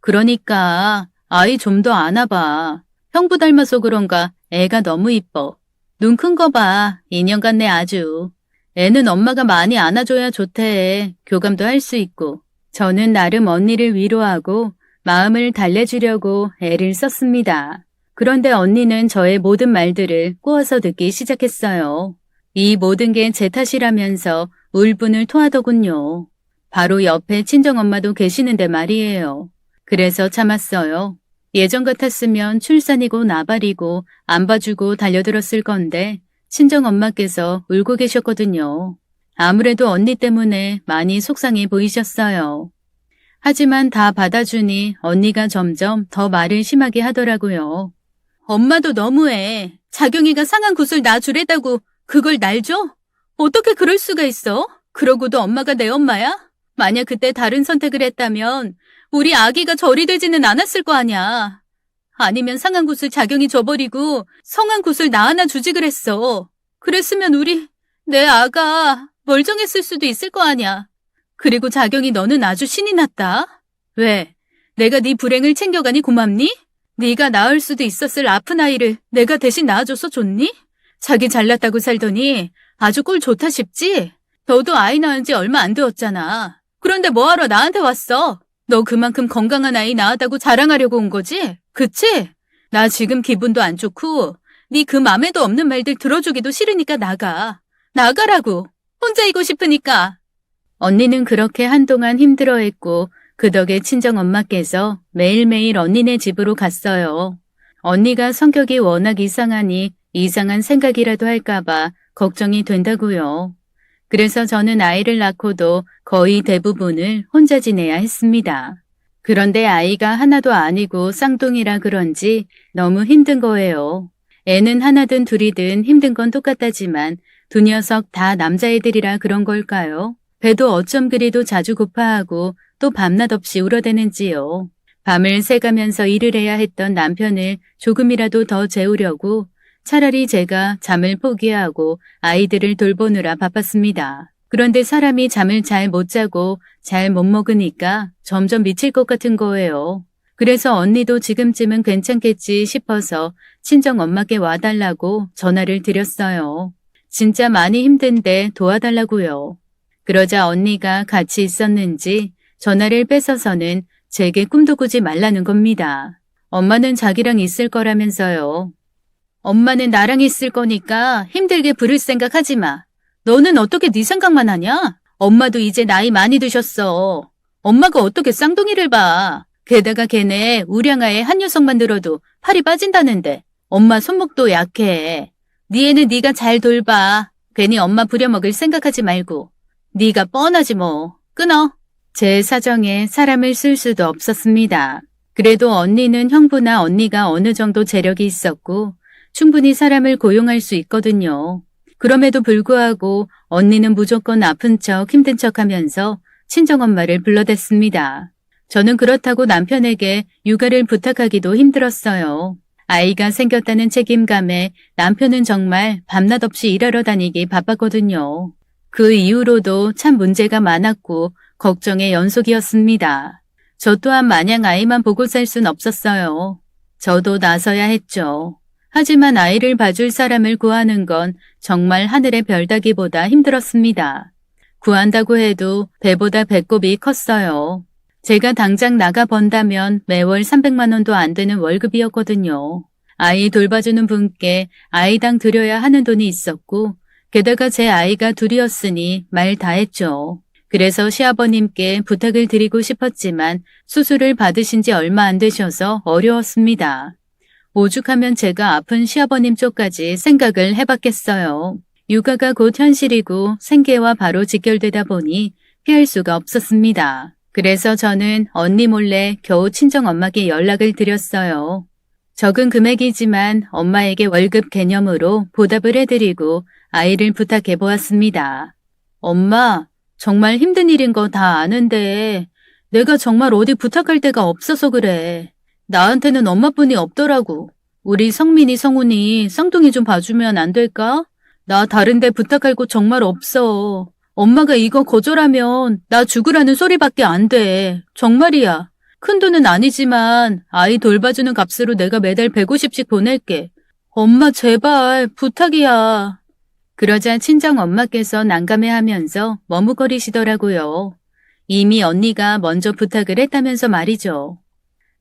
그러니까 아이 좀 더 안아봐. 형부 닮아서 그런가 애가 너무 이뻐. 눈 큰 거 봐. 인형 같네 아주. 애는 엄마가 많이 안아줘야 좋대. 교감도 할 수 있고. 저는 나름 언니를 위로하고 마음을 달래주려고 애를 썼습니다. 그런데 언니는 저의 모든 말들을 꼬아서 듣기 시작했어요. 이 모든 게 제 탓이라면서 울분을 토하더군요. 바로 옆에 친정엄마도 계시는데 말이에요. 그래서 참았어요. 예전 같았으면 출산이고 나발이고 안 봐주고 달려들었을 건데 친정엄마께서 울고 계셨거든요. 아무래도 언니 때문에 많이 속상해 보이셨어요. 하지만 다 받아주니 언니가 점점 더 말을 심하게 하더라고요. 엄마도 너무해. 자경이가 상한 굿을 놔주랬다고 그걸 날 줘? 어떻게 그럴 수가 있어? 그러고도 엄마가 내 엄마야? 만약 그때 다른 선택을 했다면 우리 아기가 저리 되지는 않았을 거 아냐. 아니면 상한 굿을 자경이 줘버리고 성한 굿을 나 하나 주지 그랬어. 그랬으면 내 아가 멀쩡했을 수도 있을 거 아냐. 그리고 자경이 너는 아주 신이 났다. 왜? 내가 네 불행을 챙겨가니 고맙니? 네가 낳을 수도 있었을 아픈 아이를 내가 대신 낳아줘서 좋니? 자기 잘났다고 살더니 아주 꼴 좋다 싶지? 너도 아이 낳은 지 얼마 안 되었잖아. 그런데 뭐하러 나한테 왔어? 너 그만큼 건강한 아이 낳았다고 자랑하려고 온 거지? 그치? 나 지금 기분도 안 좋고 네 그 맘에도 없는 말들 들어주기도 싫으니까 나가. 나가라고. 혼자이고 싶으니까. 언니는 그렇게 한동안 힘들어했고 그 덕에 친정엄마께서 매일매일 언니네 집으로 갔어요. 언니가 성격이 워낙 이상하니 이상한 생각이라도 할까봐 걱정이 된다고요. 그래서 저는 아이를 낳고도 거의 대부분을 혼자 지내야 했습니다. 그런데 아이가 하나도 아니고 쌍둥이라 그런지 너무 힘든 거예요. 애는 하나든 둘이든 힘든 건 똑같다지만 두 녀석 다 남자애들이라 그런 걸까요? 배도 어쩜 그리도 자주 고파하고 또 밤낮 없이 울어대는지요. 밤을 새가면서 일을 해야 했던 남편을 조금이라도 더 재우려고 차라리 제가 잠을 포기하고 아이들을 돌보느라 바빴습니다. 그런데 사람이 잠을 잘 못 자고 잘 못 먹으니까 점점 미칠 것 같은 거예요. 그래서 언니도 지금쯤은 괜찮겠지 싶어서 친정엄마께 와달라고 전화를 드렸어요. 진짜 많이 힘든데 도와달라고요. 그러자 언니가 같이 있었는지 전화를 뺏어서는 제게 꿈도 꾸지 말라는 겁니다. 엄마는 자기랑 있을 거라면서요. 엄마는 나랑 있을 거니까 힘들게 부를 생각 하지 마. 너는 어떻게 네 생각만 하냐? 엄마도 이제 나이 많이 드셨어. 엄마가 어떻게 쌍둥이를 봐. 게다가 걔네 우량아의 한 녀석만 들어도 팔이 빠진다는데 엄마 손목도 약해. 네 애는 네가 잘 돌봐. 괜히 엄마 부려먹을 생각하지 말고. 네가 뻔하지 뭐. 끊어. 제 사정에 사람을 쓸 수도 없었습니다. 그래도 언니는 형부나 언니가 어느 정도 재력이 있었고 충분히 사람을 고용할 수 있거든요. 그럼에도 불구하고 언니는 무조건 아픈 척 힘든 척 하면서 친정엄마를 불러댔습니다. 저는 그렇다고 남편에게 육아를 부탁하기도 힘들었어요. 아이가 생겼다는 책임감에 남편은 정말 밤낮 없이 일하러 다니기 바빴거든요. 그 이후로도 참 문제가 많았고 걱정의 연속이었습니다. 저 또한 마냥 아이만 보고 살 순 없었어요. 저도 나서야 했죠. 하지만 아이를 봐줄 사람을 구하는 건 정말 하늘의 별 따기보다 힘들었습니다. 구한다고 해도 배보다 배꼽이 컸어요. 제가 당장 나가 번다면 매월 300만 원도 안 되는 월급이었거든요. 아이 돌봐주는 분께 아이당 드려야 하는 돈이 있었고 게다가 제 아이가 둘이었으니 말 다 했죠. 그래서 시아버님께 부탁을 드리고 싶었지만 수술을 받으신 지 얼마 안 되셔서 어려웠습니다. 오죽하면 제가 아픈 시아버님 쪽까지 생각을 해봤겠어요. 육아가 곧 현실이고 생계와 바로 직결되다 보니 피할 수가 없었습니다. 그래서 저는 언니 몰래 겨우 친정엄마께 연락을 드렸어요. 적은 금액이지만 엄마에게 월급 개념으로 보답을 해드리고 아이를 부탁해 보았습니다. 엄마, 정말 힘든 일인 거 다 아는데 내가 정말 어디 부탁할 데가 없어서 그래. 나한테는 엄마뿐이 없더라고. 우리 성민이, 성훈이 쌍둥이 좀 봐주면 안 될까? 나 다른 데 부탁할 곳 정말 없어. 엄마가 이거 거절하면 나 죽으라는 소리밖에 안 돼. 정말이야. 큰 돈은 아니지만 아이 돌봐주는 값으로 내가 매달 150씩 보낼게. 엄마 제발 부탁이야. 그러자 친정엄마께서 난감해하면서 머뭇거리시더라고요. 이미 언니가 먼저 부탁을 했다면서 말이죠.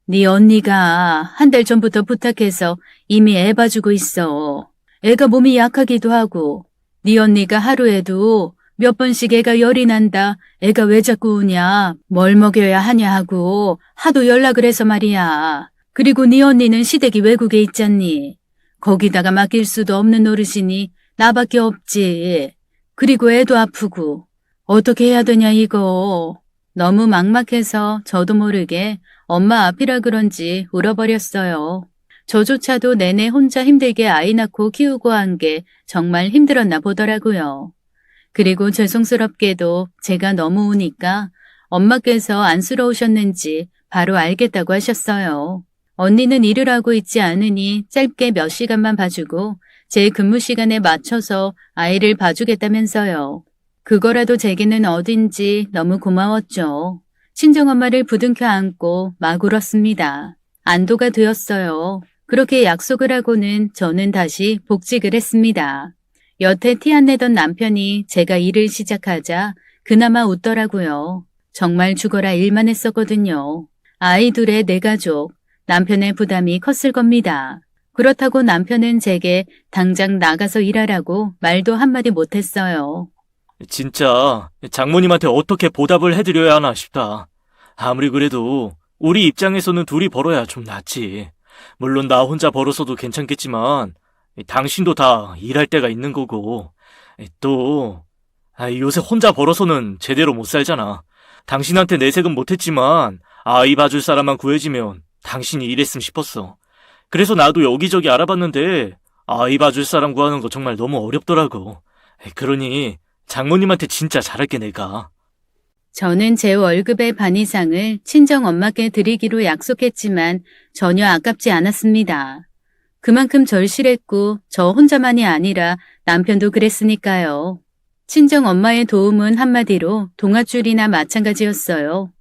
네 언니가 한 달 전부터 부탁해서 이미 애 봐주고 있어. 애가 몸이 약하기도 하고 네 언니가 하루에도 몇 번씩 애가 열이 난다. 애가 왜 자꾸 우냐. 뭘 먹여야 하냐 하고 하도 연락을 해서 말이야. 그리고 네 언니는 시댁이 외국에 있잖니. 거기다가 맡길 수도 없는 노릇이니 나밖에 없지. 그리고 애도 아프고 어떻게 해야 되냐 이거. 너무 막막해서 저도 모르게 엄마 앞이라 그런지 울어버렸어요. 저조차도 내내 혼자 힘들게 아이 낳고 키우고 한 게 정말 힘들었나 보더라고요. 그리고 죄송스럽게도 제가 너무 우니까 엄마께서 안쓰러우셨는지 바로 알겠다고 하셨어요. 언니는 일을 하고 있지 않으니 짧게 몇 시간만 봐주고 제 근무 시간에 맞춰서 아이를 봐주겠다면서요. 그거라도 제게는 어딘지 너무 고마웠죠. 친정엄마를 부둥켜 안고 막 울었습니다. 안도가 되었어요. 그렇게 약속을 하고는 저는 다시 복직을 했습니다. 여태 티 안 내던 남편이 제가 일을 시작하자 그나마 웃더라고요. 정말 죽어라 일만 했었거든요. 아이 둘의 내 가족, 남편의 부담이 컸을 겁니다. 그렇다고 남편은 제게 당장 나가서 일하라고 말도 한마디 못했어요. 진짜 장모님한테 어떻게 보답을 해드려야 하나 싶다. 아무리 그래도 우리 입장에서는 둘이 벌어야 좀 낫지. 물론 나 혼자 벌어서도 괜찮겠지만 당신도 다 일할 때가 있는 거고 또 요새 혼자 벌어서는 제대로 못 살잖아. 당신한테 내색은 못했지만 아이 봐줄 사람만 구해지면 당신이 일했으면 싶었어. 그래서 나도 여기저기 알아봤는데 아이 봐줄 사람 구하는 거 정말 너무 어렵더라고. 그러니 장모님한테 진짜 잘할게 내가. 저는 제 월급의 반 이상을 친정엄마께 드리기로 약속했지만 전혀 아깝지 않았습니다. 그만큼 절실했고 저 혼자만이 아니라 남편도 그랬으니까요. 친정엄마의 도움은 한마디로 동아줄이나 마찬가지였어요.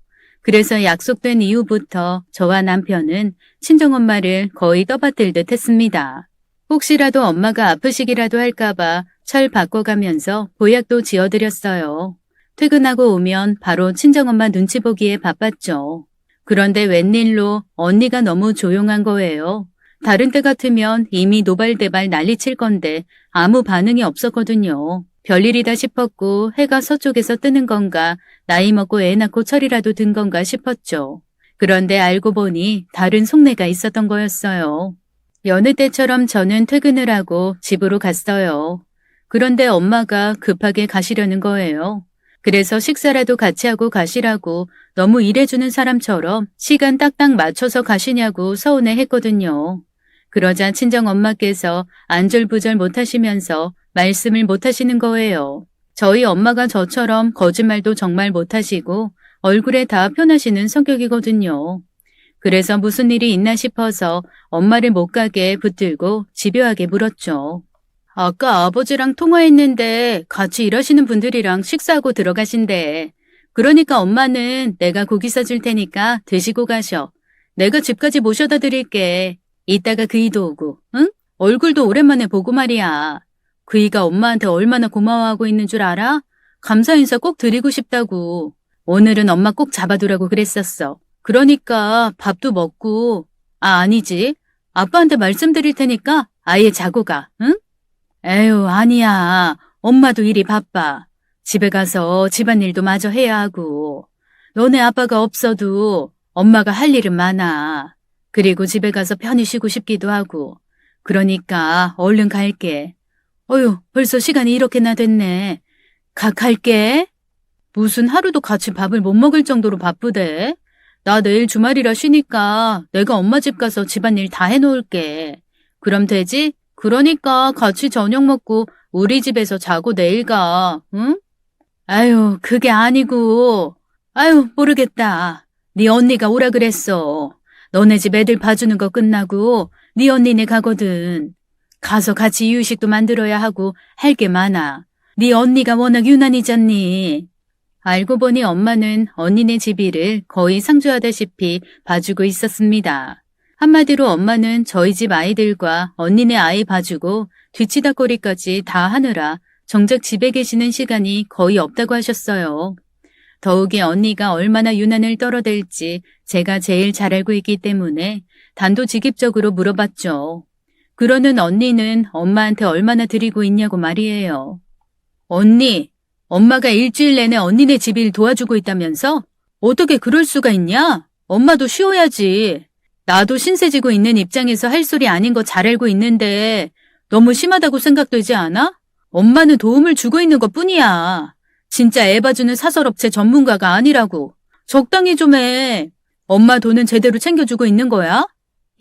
그래서 약속된 이후부터 저와 남편은 친정엄마를 거의 떠받들듯 했습니다. 혹시라도 엄마가 아프시기라도 할까봐 철 바꿔가면서 보약도 지어드렸어요. 퇴근하고 오면 바로 친정엄마 눈치 보기에 바빴죠. 그런데 웬일로 언니가 너무 조용한 거예요. 다른 때 같으면 이미 노발대발 난리칠 건데 아무 반응이 없었거든요. 별일이다 싶었고 해가 서쪽에서 뜨는 건가 나이 먹고 애 낳고 철이라도 든 건가 싶었죠. 그런데 알고 보니 다른 속내가 있었던 거였어요. 여느 때처럼 저는 퇴근을 하고 집으로 갔어요. 그런데 엄마가 급하게 가시려는 거예요. 그래서 식사라도 같이 하고 가시라고 너무 일해주는 사람처럼 시간 딱딱 맞춰서 가시냐고 서운해 했거든요. 그러자 친정엄마께서 안절부절 못하시면서 말씀을 못 하시는 거예요. 저희 엄마가 저처럼 거짓말도 정말 못 하시고 얼굴에 다 표나시는 성격이거든요. 그래서 무슨 일이 있나 싶어서 엄마를 못 가게 붙들고 집요하게 물었죠. 아까 아버지랑 통화했는데 같이 일하시는 분들이랑 식사하고 들어가신대. 그러니까 엄마는 내가 고기 싸줄 테니까 드시고 가셔. 내가 집까지 모셔다 드릴게. 이따가 그이도 오고, 응? 얼굴도 오랜만에 보고 말이야. 그이가 엄마한테 얼마나 고마워하고 있는 줄 알아? 감사 인사 꼭 드리고 싶다고. 오늘은 엄마 꼭 잡아두라고 그랬었어. 그러니까 밥도 먹고, 아니지. 아빠한테 말씀드릴 테니까 아예 자고 가, 응? 에휴, 아니야. 엄마도 일이 바빠. 집에 가서 집안일도 마저 해야 하고. 너네 아빠가 없어도 엄마가 할 일은 많아. 그리고 집에 가서 편히 쉬고 싶기도 하고. 그러니까 얼른 갈게. 어휴, 벌써 시간이 이렇게나 됐네. 갈게. 무슨 하루도 같이 밥을 못 먹을 정도로 바쁘대. 나 내일 주말이라 쉬니까 내가 엄마 집 가서 집안일 다 해놓을게. 그럼 되지? 그러니까 같이 저녁 먹고 우리 집에서 자고 내일 가, 응? 아유, 그게 아니고. 아유, 모르겠다. 네 언니가 오라 그랬어. 너네 집 애들 봐주는 거 끝나고 네 언니네 가거든. 가서 같이 이유식도 만들어야 하고 할 게 많아. 네 언니가 워낙 유난이잖니. 알고 보니 엄마는 언니네 집 일을 거의 상주하다시피 봐주고 있었습니다. 한마디로 엄마는 저희 집 아이들과 언니네 아이 봐주고 뒤치다거리까지 다 하느라 정작 집에 계시는 시간이 거의 없다고 하셨어요. 더욱이 언니가 얼마나 유난을 떨어댈지 제가 제일 잘 알고 있기 때문에 단도직입적으로 물어봤죠. 그러는 언니는 엄마한테 얼마나 드리고 있냐고 말이에요. 언니, 엄마가 일주일 내내 언니네 집 일 도와주고 있다면서? 어떻게 그럴 수가 있냐? 엄마도 쉬어야지. 나도 신세지고 있는 입장에서 할 소리 아닌 거 잘 알고 있는데 너무 심하다고 생각되지 않아? 엄마는 도움을 주고 있는 것 뿐이야. 진짜 애 봐주는 사설업체 전문가가 아니라고. 적당히 좀 해. 엄마 돈은 제대로 챙겨주고 있는 거야?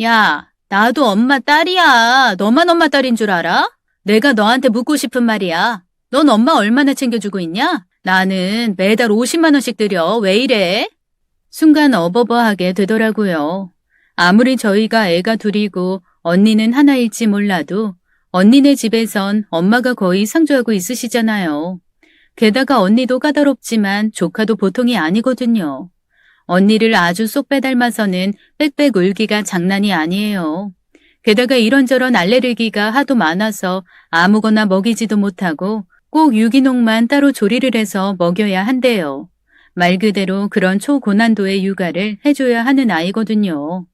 야, 나도 엄마 딸이야. 너만 엄마 딸인 줄 알아? 내가 너한테 묻고 싶은 말이야. 넌 엄마 얼마나 챙겨주고 있냐? 나는 매달 50만 원씩 드려. 왜 이래? 순간 어버버하게 되더라고요. 아무리 저희가 애가 둘이고 언니는 하나일지 몰라도 언니네 집에선 엄마가 거의 상주하고 있으시잖아요. 게다가 언니도 까다롭지만 조카도 보통이 아니거든요. 언니를 아주 쏙 빼닮아서는 빽빽 울기가 장난이 아니에요. 게다가 이런저런 알레르기가 하도 많아서 아무거나 먹이지도 못하고 꼭 유기농만 따로 조리를 해서 먹여야 한대요. 말 그대로 그런 초고난도의 육아를 해줘야 하는 아이거든요.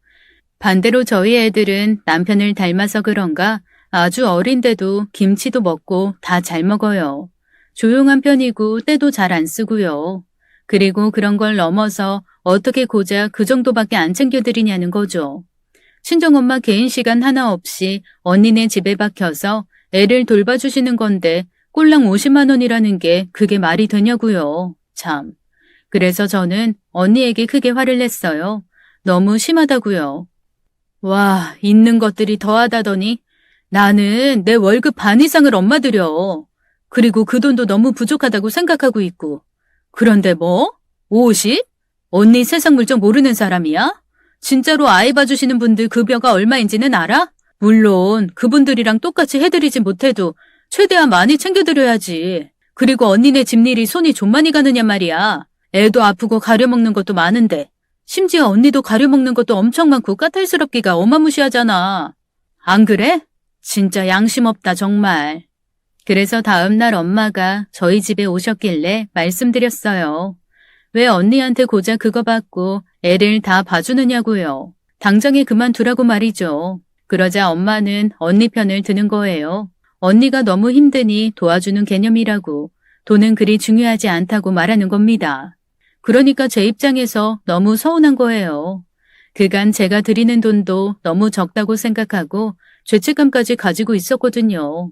반대로 저희 애들은 남편을 닮아서 그런가 아주 어린데도 김치도 먹고 다 잘 먹어요. 조용한 편이고 때도 잘 안 쓰고요. 그리고 그런 걸 넘어서 어떻게 고작 그 정도밖에 안 챙겨드리냐는 거죠. 친정엄마 개인 시간 하나 없이 언니네 집에 박혀서 애를 돌봐주시는 건데 꼴랑 50만 원이라는 게 그게 말이 되냐고요. 참. 그래서 저는 언니에게 크게 화를 냈어요. 너무 심하다고요. 와, 있는 것들이 더하다더니 나는 내 월급 반 이상을 엄마 드려. 그리고 그 돈도 너무 부족하다고 생각하고 있고. 그런데 뭐? 50? 언니 세상 물정 모르는 사람이야? 진짜로 아이 봐주시는 분들 급여가 얼마인지는 알아? 물론 그분들이랑 똑같이 해드리지 못해도 최대한 많이 챙겨드려야지. 그리고 언니네 집일이 손이 좀 많이 가느냐 말이야. 애도 아프고 가려먹는 것도 많은데. 심지어 언니도 가려먹는 것도 엄청 많고 까탈스럽기가 어마무시하잖아. 안 그래? 진짜 양심 없다 정말. 그래서 다음날 엄마가 저희 집에 오셨길래 말씀드렸어요. 왜 언니한테 고작 그거 받고 애를 다 봐주느냐고요. 당장에 그만두라고 말이죠. 그러자 엄마는 언니 편을 드는 거예요. 언니가 너무 힘드니 도와주는 개념이라고. 돈은 그리 중요하지 않다고 말하는 겁니다. 그러니까 제 입장에서 너무 서운한 거예요. 그간 제가 드리는 돈도 너무 적다고 생각하고 죄책감까지 가지고 있었거든요.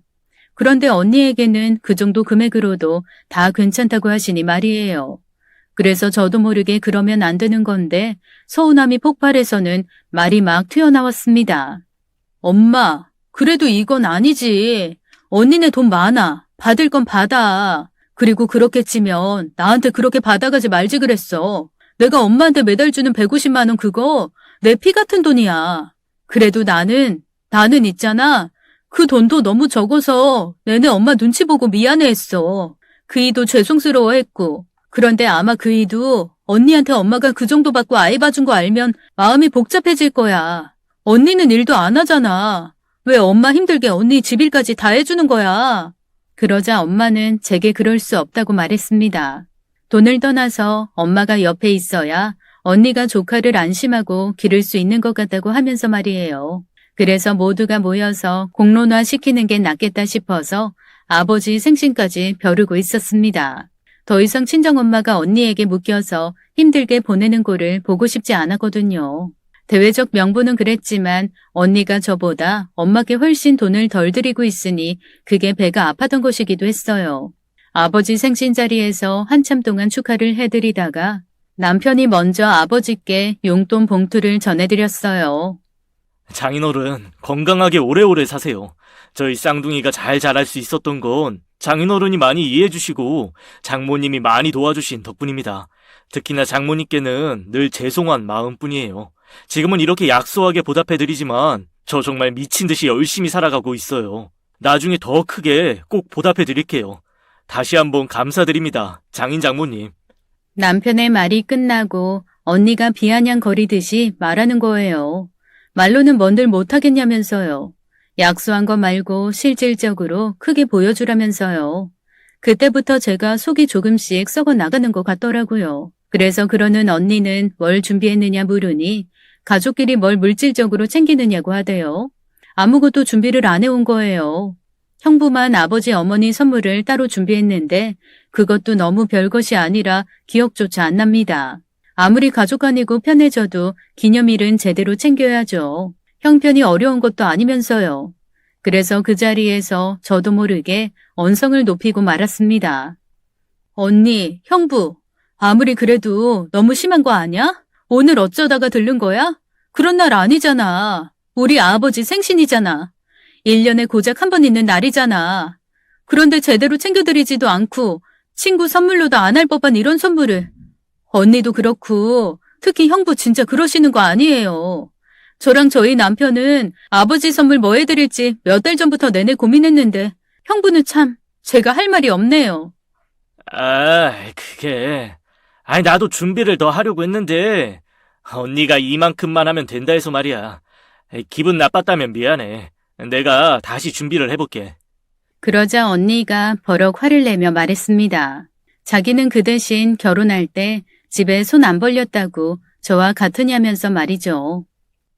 그런데 언니에게는 그 정도 금액으로도 다 괜찮다고 하시니 말이에요. 그래서 저도 모르게 그러면 안 되는 건데 서운함이 폭발해서는 말이 막 튀어나왔습니다. 엄마, 그래도 이건 아니지. 언니네 돈 많아. 받을 건 받아. 그리고 그렇게 치면 나한테 그렇게 받아가지 말지 그랬어. 내가 엄마한테 매달 주는 150만 원 그거 내 피 같은 돈이야. 그래도 나는 있잖아. 그 돈도 너무 적어서 내내 엄마 눈치 보고 미안해했어. 그 이도 죄송스러워했고. 그런데 아마 그 이도 언니한테 엄마가 그 정도 받고 아이 봐준 거 알면 마음이 복잡해질 거야. 언니는 일도 안 하잖아. 왜 엄마 힘들게 언니 집일까지 다 해주는 거야? 그러자 엄마는 제게 그럴 수 없다고 말했습니다. 돈을 떠나서 엄마가 옆에 있어야 언니가 조카를 안심하고 기를 수 있는 것 같다고 하면서 말이에요. 그래서 모두가 모여서 공론화 시키는 게 낫겠다 싶어서 아버지 생신까지 벼르고 있었습니다. 더 이상 친정엄마가 언니에게 묶여서 힘들게 보내는 꼴을 보고 싶지 않았거든요. 대외적 명분은 그랬지만 언니가 저보다 엄마께 훨씬 돈을 덜 들이고 있으니 그게 배가 아팠던 것이기도 했어요. 아버지 생신 자리에서 한참 동안 축하를 해드리다가 남편이 먼저 아버지께 용돈 봉투를 전해드렸어요. 장인어른, 건강하게 오래오래 사세요. 저희 쌍둥이가 잘 자랄 수 있었던 건 장인어른이 많이 이해해주시고 장모님이 많이 도와주신 덕분입니다. 특히나 장모님께는 늘 죄송한 마음뿐이에요. 지금은 이렇게 약소하게 보답해드리지만 저 정말 미친 듯이 열심히 살아가고 있어요. 나중에 더 크게 꼭 보답해드릴게요. 다시 한번 감사드립니다, 장인 장모님. 남편의 말이 끝나고 언니가 비아냥거리듯이 말하는 거예요. 말로는 뭔들 못하겠냐면서요. 약소한 거 말고 실질적으로 크게 보여주라면서요. 그때부터 제가 속이 조금씩 썩어 나가는 것 같더라고요. 그래서 그러는 언니는 뭘 준비했느냐 물으니 가족끼리 뭘 물질적으로 챙기느냐고 하대요. 아무것도 준비를 안 해온 거예요. 형부만 아버지 어머니 선물을 따로 준비했는데 그것도 너무 별것이 아니라 기억조차 안 납니다. 아무리 가족 아니고 편해져도 기념일은 제대로 챙겨야죠. 형편이 어려운 것도 아니면서요. 그래서 그 자리에서 저도 모르게 언성을 높이고 말았습니다. 언니, 형부, 아무리 그래도 너무 심한 거 아니야? 오늘 어쩌다가 들른 거야? 그런 날 아니잖아. 우리 아버지 생신이잖아. 1년에 고작 한 번 있는 날이잖아. 그런데 제대로 챙겨드리지도 않고 친구 선물로도 안 할 법한 이런 선물을. 언니도 그렇고 특히 형부 진짜 그러시는 거 아니에요. 저랑 저희 남편은 아버지 선물 뭐 해드릴지 몇 달 전부터 내내 고민했는데 형부는 참 제가 할 말이 없네요. 그게... 나도 준비를 더 하려고 했는데 언니가 이만큼만 하면 된다 해서 말이야. 기분 나빴다면 미안해. 내가 다시 준비를 해볼게. 그러자 언니가 버럭 화를 내며 말했습니다. 자기는 그 대신 결혼할 때 집에 손 안 벌렸다고 저와 같으냐면서 말이죠.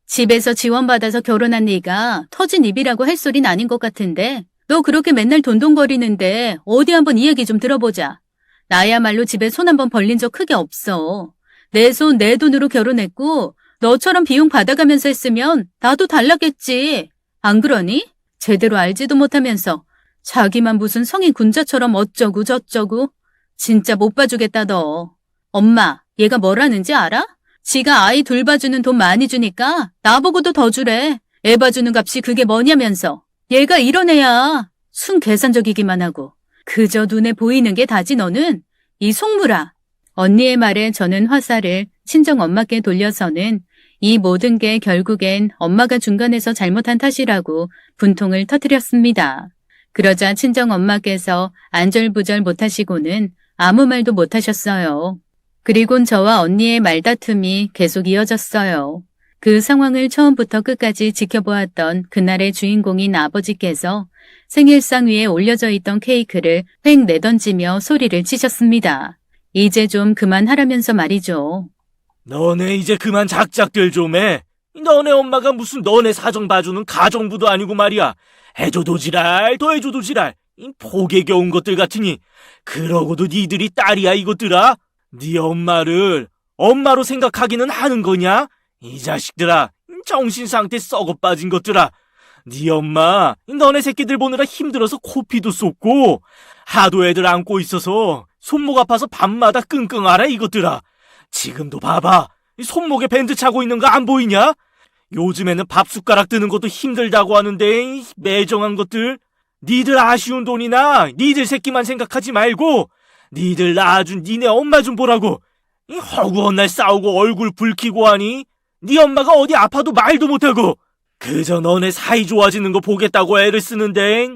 집에서 지원받아서 결혼한 네가 터진 입이라고 할 소린 아닌 것 같은데 너 그렇게 맨날 돈돈거리는데 어디 한번 이 얘기 좀 들어보자. 나야말로 집에 손 한 번 벌린 적 크게 없어. 내 손 내 돈으로 결혼했고 너처럼 비용 받아가면서 했으면 나도 달랐겠지. 안 그러니? 제대로 알지도 못하면서 자기만 무슨 성인 군자처럼 어쩌고 저쩌고. 진짜 못 봐주겠다 너. 엄마, 얘가 뭐라는지 알아? 지가 아이 둘 봐주는 돈 많이 주니까 나보고도 더 주래. 애 봐주는 값이 그게 뭐냐면서. 얘가 이런 애야. 순계산적이기만 하고. 그저 눈에 보이는 게 다지 너는. 이 속물아. 언니의 말에 저는 화살을 친정엄마께 돌려서는 이 모든 게 결국엔 엄마가 중간에서 잘못한 탓이라고 분통을 터뜨렸습니다. 그러자 친정엄마께서 안절부절 못하시고는 아무 말도 못하셨어요. 그리곤 저와 언니의 말다툼이 계속 이어졌어요. 그 상황을 처음부터 끝까지 지켜보았던 그날의 주인공인 아버지께서 생일상 위에 올려져 있던 케이크를 획 내던지며 소리를 치셨습니다. 이제 좀 그만하라면서 말이죠. 너네 이제 그만 작작들 좀 해. 너네 엄마가 무슨 너네 사정 봐주는 가정부도 아니고 말이야. 해줘도 지랄, 더 해줘도 지랄. 이 폭에 겨운 것들 같으니. 그러고도 니들이 딸이야 이것들아. 네 엄마를 엄마로 생각하기는 하는 거냐? 이 자식들아, 정신상태 썩어 빠진 것들아. 네 엄마 너네 새끼들 보느라 힘들어서 코피도 쏟고 하도 애들 안고 있어서 손목 아파서 밤마다 끙끙 앓아 이것들아. 지금도 봐봐. 손목에 밴드 차고 있는 거 안 보이냐? 요즘에는 밥 숟가락 드는 것도 힘들다고 하는데 이 매정한 것들. 니들 아쉬운 돈이나 니들 새끼만 생각하지 말고 니들 낳아준 니네 엄마 좀 보라고. 이 허구한 날 싸우고 얼굴 붉히고 하니 니 엄마가 어디 아파도 말도 못하고 그저 너네 사이 좋아지는 거 보겠다고 애를 쓰는데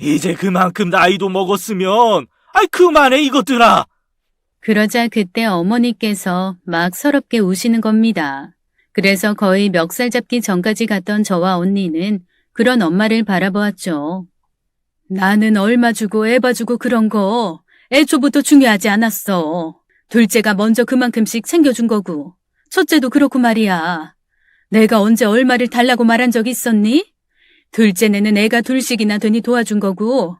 이제 그만큼 나이도 먹었으면 그만해 이것들아. 그러자 그때 어머니께서 막 서럽게 우시는 겁니다. 그래서 거의 멱살 잡기 전까지 갔던 저와 언니는 그런 엄마를 바라보았죠. 나는 얼마 주고 애 봐주고 그런 거 애초부터 중요하지 않았어. 둘째가 먼저 그만큼씩 챙겨준 거고 첫째도 그렇고 말이야. 내가 언제 얼마를 달라고 말한 적 있었니? 둘째는 애가 둘씩이나 되니 도와준 거고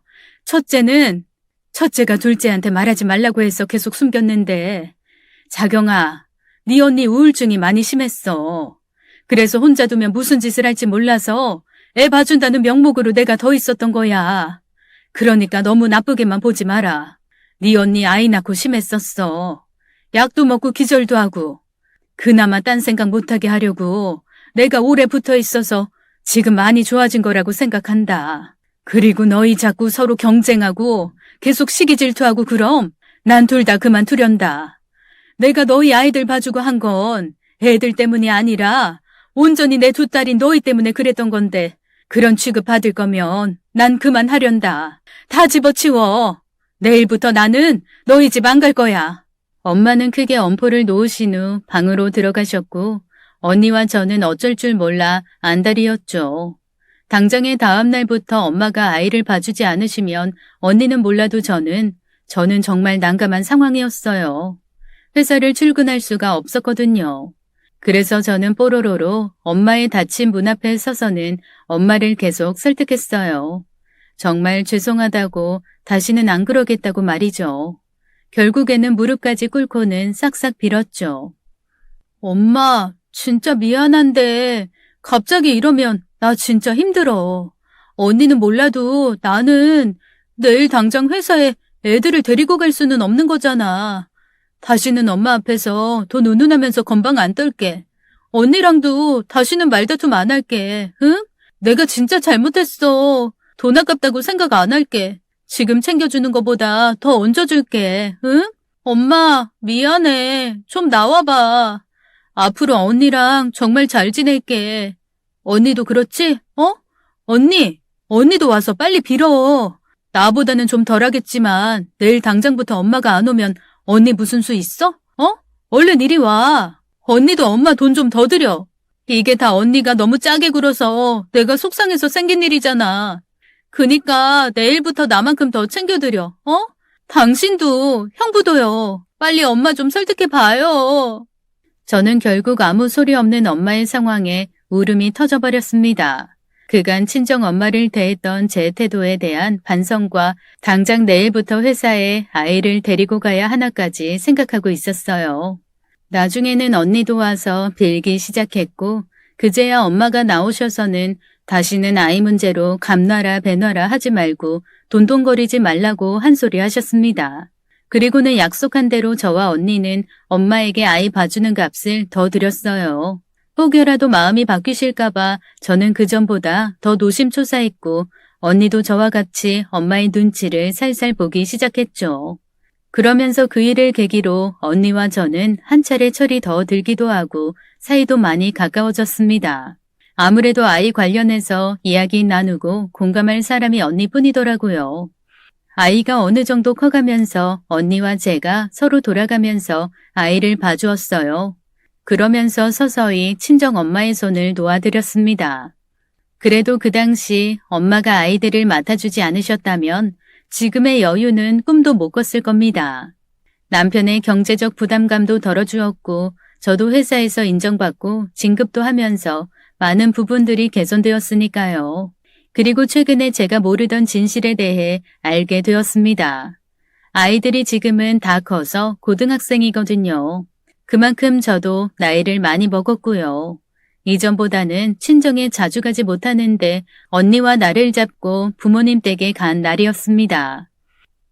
첫째가 둘째한테 말하지 말라고 해서 계속 숨겼는데 자경아, 네 언니 우울증이 많이 심했어. 그래서 혼자 두면 무슨 짓을 할지 몰라서 애 봐준다는 명목으로 내가 더 있었던 거야. 그러니까 너무 나쁘게만 보지 마라. 네 언니 아이 낳고 심했었어. 약도 먹고 기절도 하고. 그나마 딴 생각 못하게 하려고 내가 오래 붙어 있어서 지금 많이 좋아진 거라고 생각한다. 그리고 너희 자꾸 서로 경쟁하고 계속 시기 질투하고 그럼 난 둘 다 그만두련다. 내가 너희 아이들 봐주고 한 건 애들 때문이 아니라 온전히 내 두 딸인 너희 때문에 그랬던 건데 그런 취급 받을 거면 난 그만하련다. 다 집어치워. 내일부터 나는 너희 집 안 갈 거야. 엄마는 크게 엄포를 놓으신 후 방으로 들어가셨고 언니와 저는 어쩔 줄 몰라 안달이었죠. 당장의 다음 날부터 엄마가 아이를 봐주지 않으시면 언니는 몰라도 저는 정말 난감한 상황이었어요. 회사를 출근할 수가 없었거든요. 그래서 저는 뽀로로로 엄마의 닫힌 문 앞에 서서는 엄마를 계속 설득했어요. 정말 죄송하다고 다시는 안 그러겠다고 말이죠. 결국에는 무릎까지 꿇고는 싹싹 빌었죠. 엄마, 진짜 미안한데 갑자기 이러면 나 진짜 힘들어. 언니는 몰라도 나는 내일 당장 회사에 애들을 데리고 갈 수는 없는 거잖아. 다시는 엄마 앞에서 돈 운운하면서 건방 안 떨게. 언니랑도 다시는 말다툼 안 할게. 응? 내가 진짜 잘못했어. 돈 아깝다고 생각 안 할게. 지금 챙겨주는 거보다 더 얹어줄게. 응? 엄마, 미안해. 좀 나와봐. 앞으로 언니랑 정말 잘 지낼게. 언니도 그렇지? 언니도 와서 빨리 빌어. 나보다는 좀 덜하겠지만 내일 당장부터 엄마가 안 오면 언니 무슨 수 있어? 얼른 이리 와. 언니도 엄마 돈 좀 더 드려. 이게 다 언니가 너무 짜게 굴어서 내가 속상해서 생긴 일이잖아. 그니까 내일부터 나만큼 더 챙겨드려. 당신도, 형부도요. 빨리 엄마 좀 설득해봐요. 저는 결국 아무 소리 없는 엄마의 상황에 울음이 터져버렸습니다. 그간 친정 엄마를 대했던 제 태도에 대한 반성과 당장 내일부터 회사에 아이를 데리고 가야 하나까지 생각하고 있었어요. 나중에는 언니도 와서 빌기 시작했고 그제야 엄마가 나오셔서는 다시는 아이 문제로 감놔라 배놔라 하지 말고 돈돈거리지 말라고 한 소리 하셨습니다. 그리고는 약속한 대로 저와 언니는 엄마에게 아이 봐주는 값을 더 드렸어요. 혹여라도 마음이 바뀌실까봐 저는 그전보다 더 노심초사했고 언니도 저와 같이 엄마의 눈치를 살살 보기 시작했죠. 그러면서 그 일을 계기로 언니와 저는 한 차례 철이 더 들기도 하고 사이도 많이 가까워졌습니다. 아무래도 아이 관련해서 이야기 나누고 공감할 사람이 언니뿐이더라고요. 아이가 어느 정도 커가면서 언니와 제가 서로 돌아가면서 아이를 봐주었어요. 그러면서 서서히 친정 엄마의 손을 놓아드렸습니다. 그래도 그 당시 엄마가 아이들을 맡아주지 않으셨다면 지금의 여유는 꿈도 못 꿨을 겁니다. 남편의 경제적 부담감도 덜어주었고 저도 회사에서 인정받고 진급도 하면서 많은 부분들이 개선되었으니까요. 그리고 최근에 제가 모르던 진실에 대해 알게 되었습니다. 아이들이 지금은 다 커서 고등학생이거든요. 그만큼 저도 나이를 많이 먹었고요. 이전보다는 친정에 자주 가지 못하는데 언니와 나를 잡고 부모님 댁에 간 날이었습니다.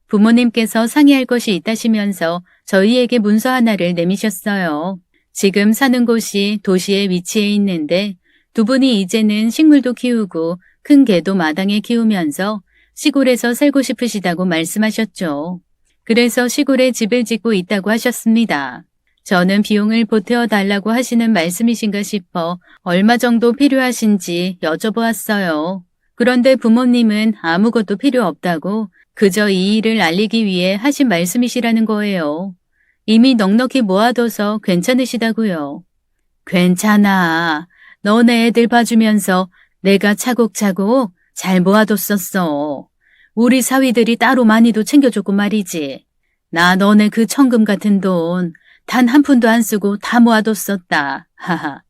부모님께서 상의할 것이 있다시면서 저희에게 문서 하나를 내미셨어요. 지금 사는 곳이 도시에 위치해 있는데 두 분이 이제는 식물도 키우고 큰 개도 마당에 키우면서 시골에서 살고 싶으시다고 말씀하셨죠. 그래서 시골에 집을 짓고 있다고 하셨습니다. 저는 비용을 보태어 달라고 하시는 말씀이신가 싶어 얼마 정도 필요하신지 여쭤보았어요. 그런데 부모님은 아무것도 필요 없다고 그저 이 일을 알리기 위해 하신 말씀이시라는 거예요. 이미 넉넉히 모아둬서 괜찮으시다고요. 괜찮아. 너네 애들 봐주면서 내가 차곡차곡 잘 모아뒀었어. 우리 사위들이 따로 많이도 챙겨줬고 말이지. 나 너네 그 천금 같은 돈 단 한 푼도 안 쓰고 다 모아뒀었다. 하하.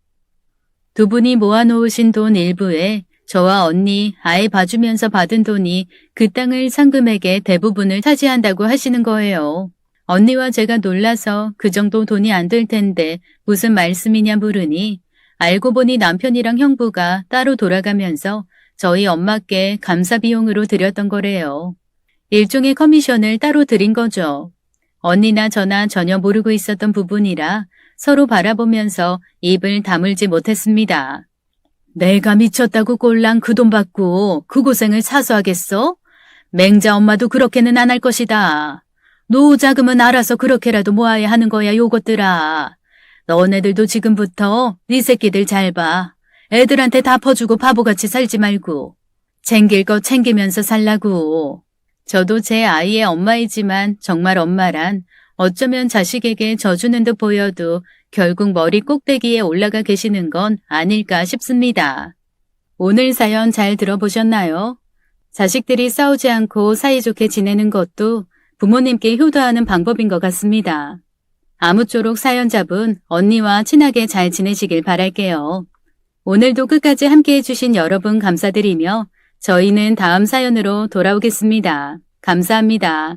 두 분이 모아놓으신 돈 일부에 저와 언니, 아이 봐주면서 받은 돈이 그 땅을 산 금액의 대부분을 차지한다고 하시는 거예요. 언니와 제가 놀라서 그 정도 돈이 안 될 텐데 무슨 말씀이냐 물으니 알고 보니 남편이랑 형부가 따로 돌아가면서 저희 엄마께 감사 비용으로 드렸던 거래요. 일종의 커미션을 따로 드린 거죠. 언니나 저나 전혀 모르고 있었던 부분이라 서로 바라보면서 입을 다물지 못했습니다. 내가 미쳤다고 꼴랑 그 돈 받고 그 고생을 사수하겠어? 맹자 엄마도 그렇게는 안 할 것이다. 노후 자금은 알아서 그렇게라도 모아야 하는 거야 요것들아. 너네들도 지금부터 네 새끼들 잘 봐. 애들한테 다 퍼주고 바보같이 살지 말고 챙길 거 챙기면서 살라고. 저도 제 아이의 엄마이지만 정말 엄마란 어쩌면 자식에게 져주는 듯 보여도 결국 머리 꼭대기에 올라가 계시는 건 아닐까 싶습니다. 오늘 사연 잘 들어보셨나요? 자식들이 싸우지 않고 사이좋게 지내는 것도 부모님께 효도하는 방법인 것 같습니다. 아무쪼록 사연자분 언니와 친하게 잘 지내시길 바랄게요. 오늘도 끝까지 함께 해주신 여러분 감사드리며 저희는 다음 사연으로 돌아오겠습니다. 감사합니다.